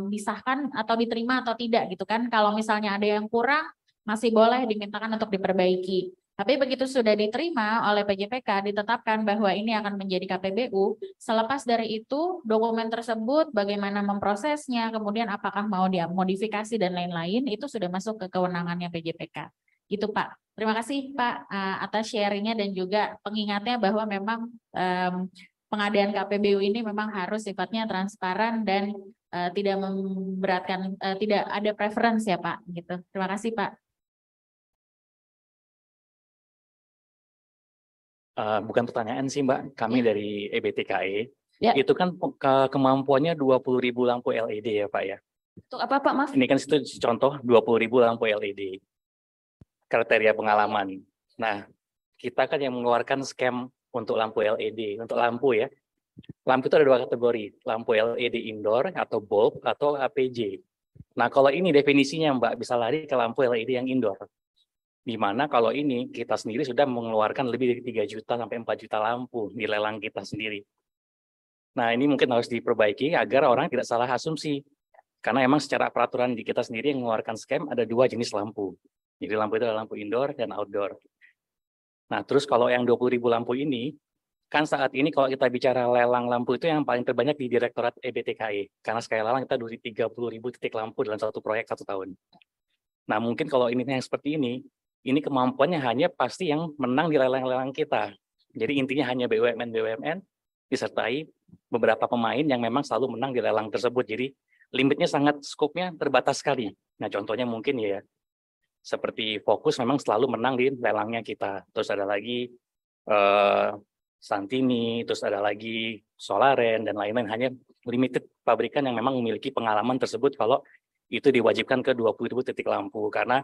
disahkan atau diterima atau tidak gitu kan. Kalau misalnya ada yang kurang, masih boleh dimintakan untuk diperbaiki. Tapi begitu sudah diterima oleh PJPK, ditetapkan bahwa ini akan menjadi KPBU, selepas dari itu dokumen tersebut bagaimana memprosesnya, kemudian apakah mau dimodifikasi dan lain-lain, itu sudah masuk ke kewenangannya PJPK. Gitu Pak. Terima kasih Pak atas sharingnya dan juga pengingatnya bahwa memang pengadaan KPBU ini memang harus sifatnya transparan dan tidak memberatkan, tidak ada preference ya Pak. Gitu. Terima kasih Pak. Bukan pertanyaan sih Mbak, kami dari EBTKE, itu kan kemampuannya 20.000 lampu LED ya Pak ya. Untuk apa Pak, maaf? Ini kan itu contoh 20.000 lampu LED, kriteria pengalaman. Nah, kita kan yang mengeluarkan skema untuk lampu LED, untuk lampu ya. Lampu itu ada dua kategori, lampu LED indoor atau bulb atau APJ. Nah kalau ini definisinya Mbak, bisa lari ke lampu LED yang indoor. Di mana kalau ini kita sendiri sudah mengeluarkan lebih dari 3 juta sampai 4 juta lampu di lelang kita sendiri. Nah ini mungkin harus diperbaiki agar orang tidak salah asumsi. Karena emang secara peraturan di kita sendiri yang mengeluarkan skema ada 2 jenis lampu. Jadi lampu itu adalah lampu indoor dan outdoor. Nah terus kalau yang 20.000 lampu ini, kan saat ini kalau kita bicara lelang lampu itu yang paling terbanyak di Direktorat EBTKE. Karena sekali lelang kita 30.000 titik lampu dalam satu proyek 1 tahun. Nah mungkin kalau ini yang seperti ini kemampuannya hanya pasti yang menang di lelang-lelang kita. Jadi intinya hanya BUMN disertai beberapa pemain yang memang selalu menang di lelang tersebut. Jadi limitnya sangat, skopnya terbatas sekali. Nah contohnya mungkin ya, seperti Fokus memang selalu menang di lelangnya kita. Terus ada lagi Santini, terus ada lagi Solaren, dan lain-lain. Hanya limited pabrikan yang memang memiliki pengalaman tersebut kalau itu diwajibkan ke 20.000 titik lampu. Karena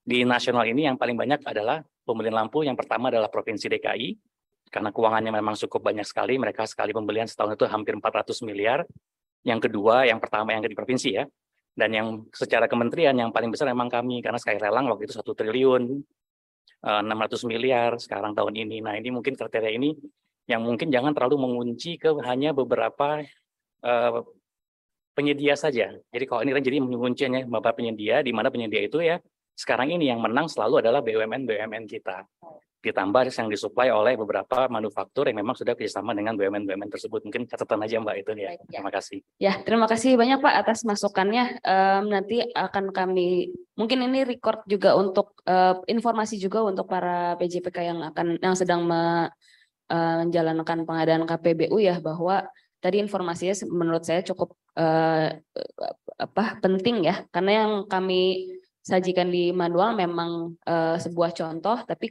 di nasional ini yang paling banyak adalah pembelian lampu. Yang pertama adalah Provinsi DKI, karena keuangannya memang cukup banyak sekali. Mereka sekali pembelian setahun itu hampir 400 miliar. Yang kedua, yang pertama yang di provinsi ya. Dan yang secara kementerian yang paling besar memang kami, karena sekali lelang waktu itu 1 triliun, 600 miliar sekarang tahun ini. Nah ini mungkin kriteria ini yang mungkin jangan terlalu mengunci ke hanya beberapa penyedia saja. Jadi kalau ini kan jadi mengunci hanya beberapa penyedia, di mana penyedia itu ya sekarang ini yang menang selalu adalah BUMN kita. Ditambah yang disuplai oleh beberapa manufaktur yang memang sudah kerjasama dengan BUMN tersebut. Mungkin catatan aja Mbak itu ya. Terima kasih. Ya, terima kasih banyak Pak atas masukannya. Nanti akan kami, mungkin ini record juga untuk informasi juga untuk para PJPK yang sedang menjalankan pengadaan KPBU ya, bahwa tadi informasinya menurut saya cukup penting ya, karena yang kami sajikan di manual memang sebuah contoh, tapi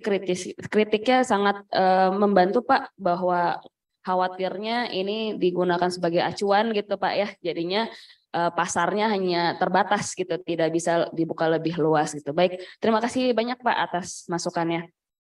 kritiknya sangat membantu Pak, bahwa khawatirnya ini digunakan sebagai acuan gitu Pak ya, jadinya pasarnya hanya terbatas gitu, tidak bisa dibuka lebih luas gitu. Baik, terima kasih banyak Pak atas masukannya.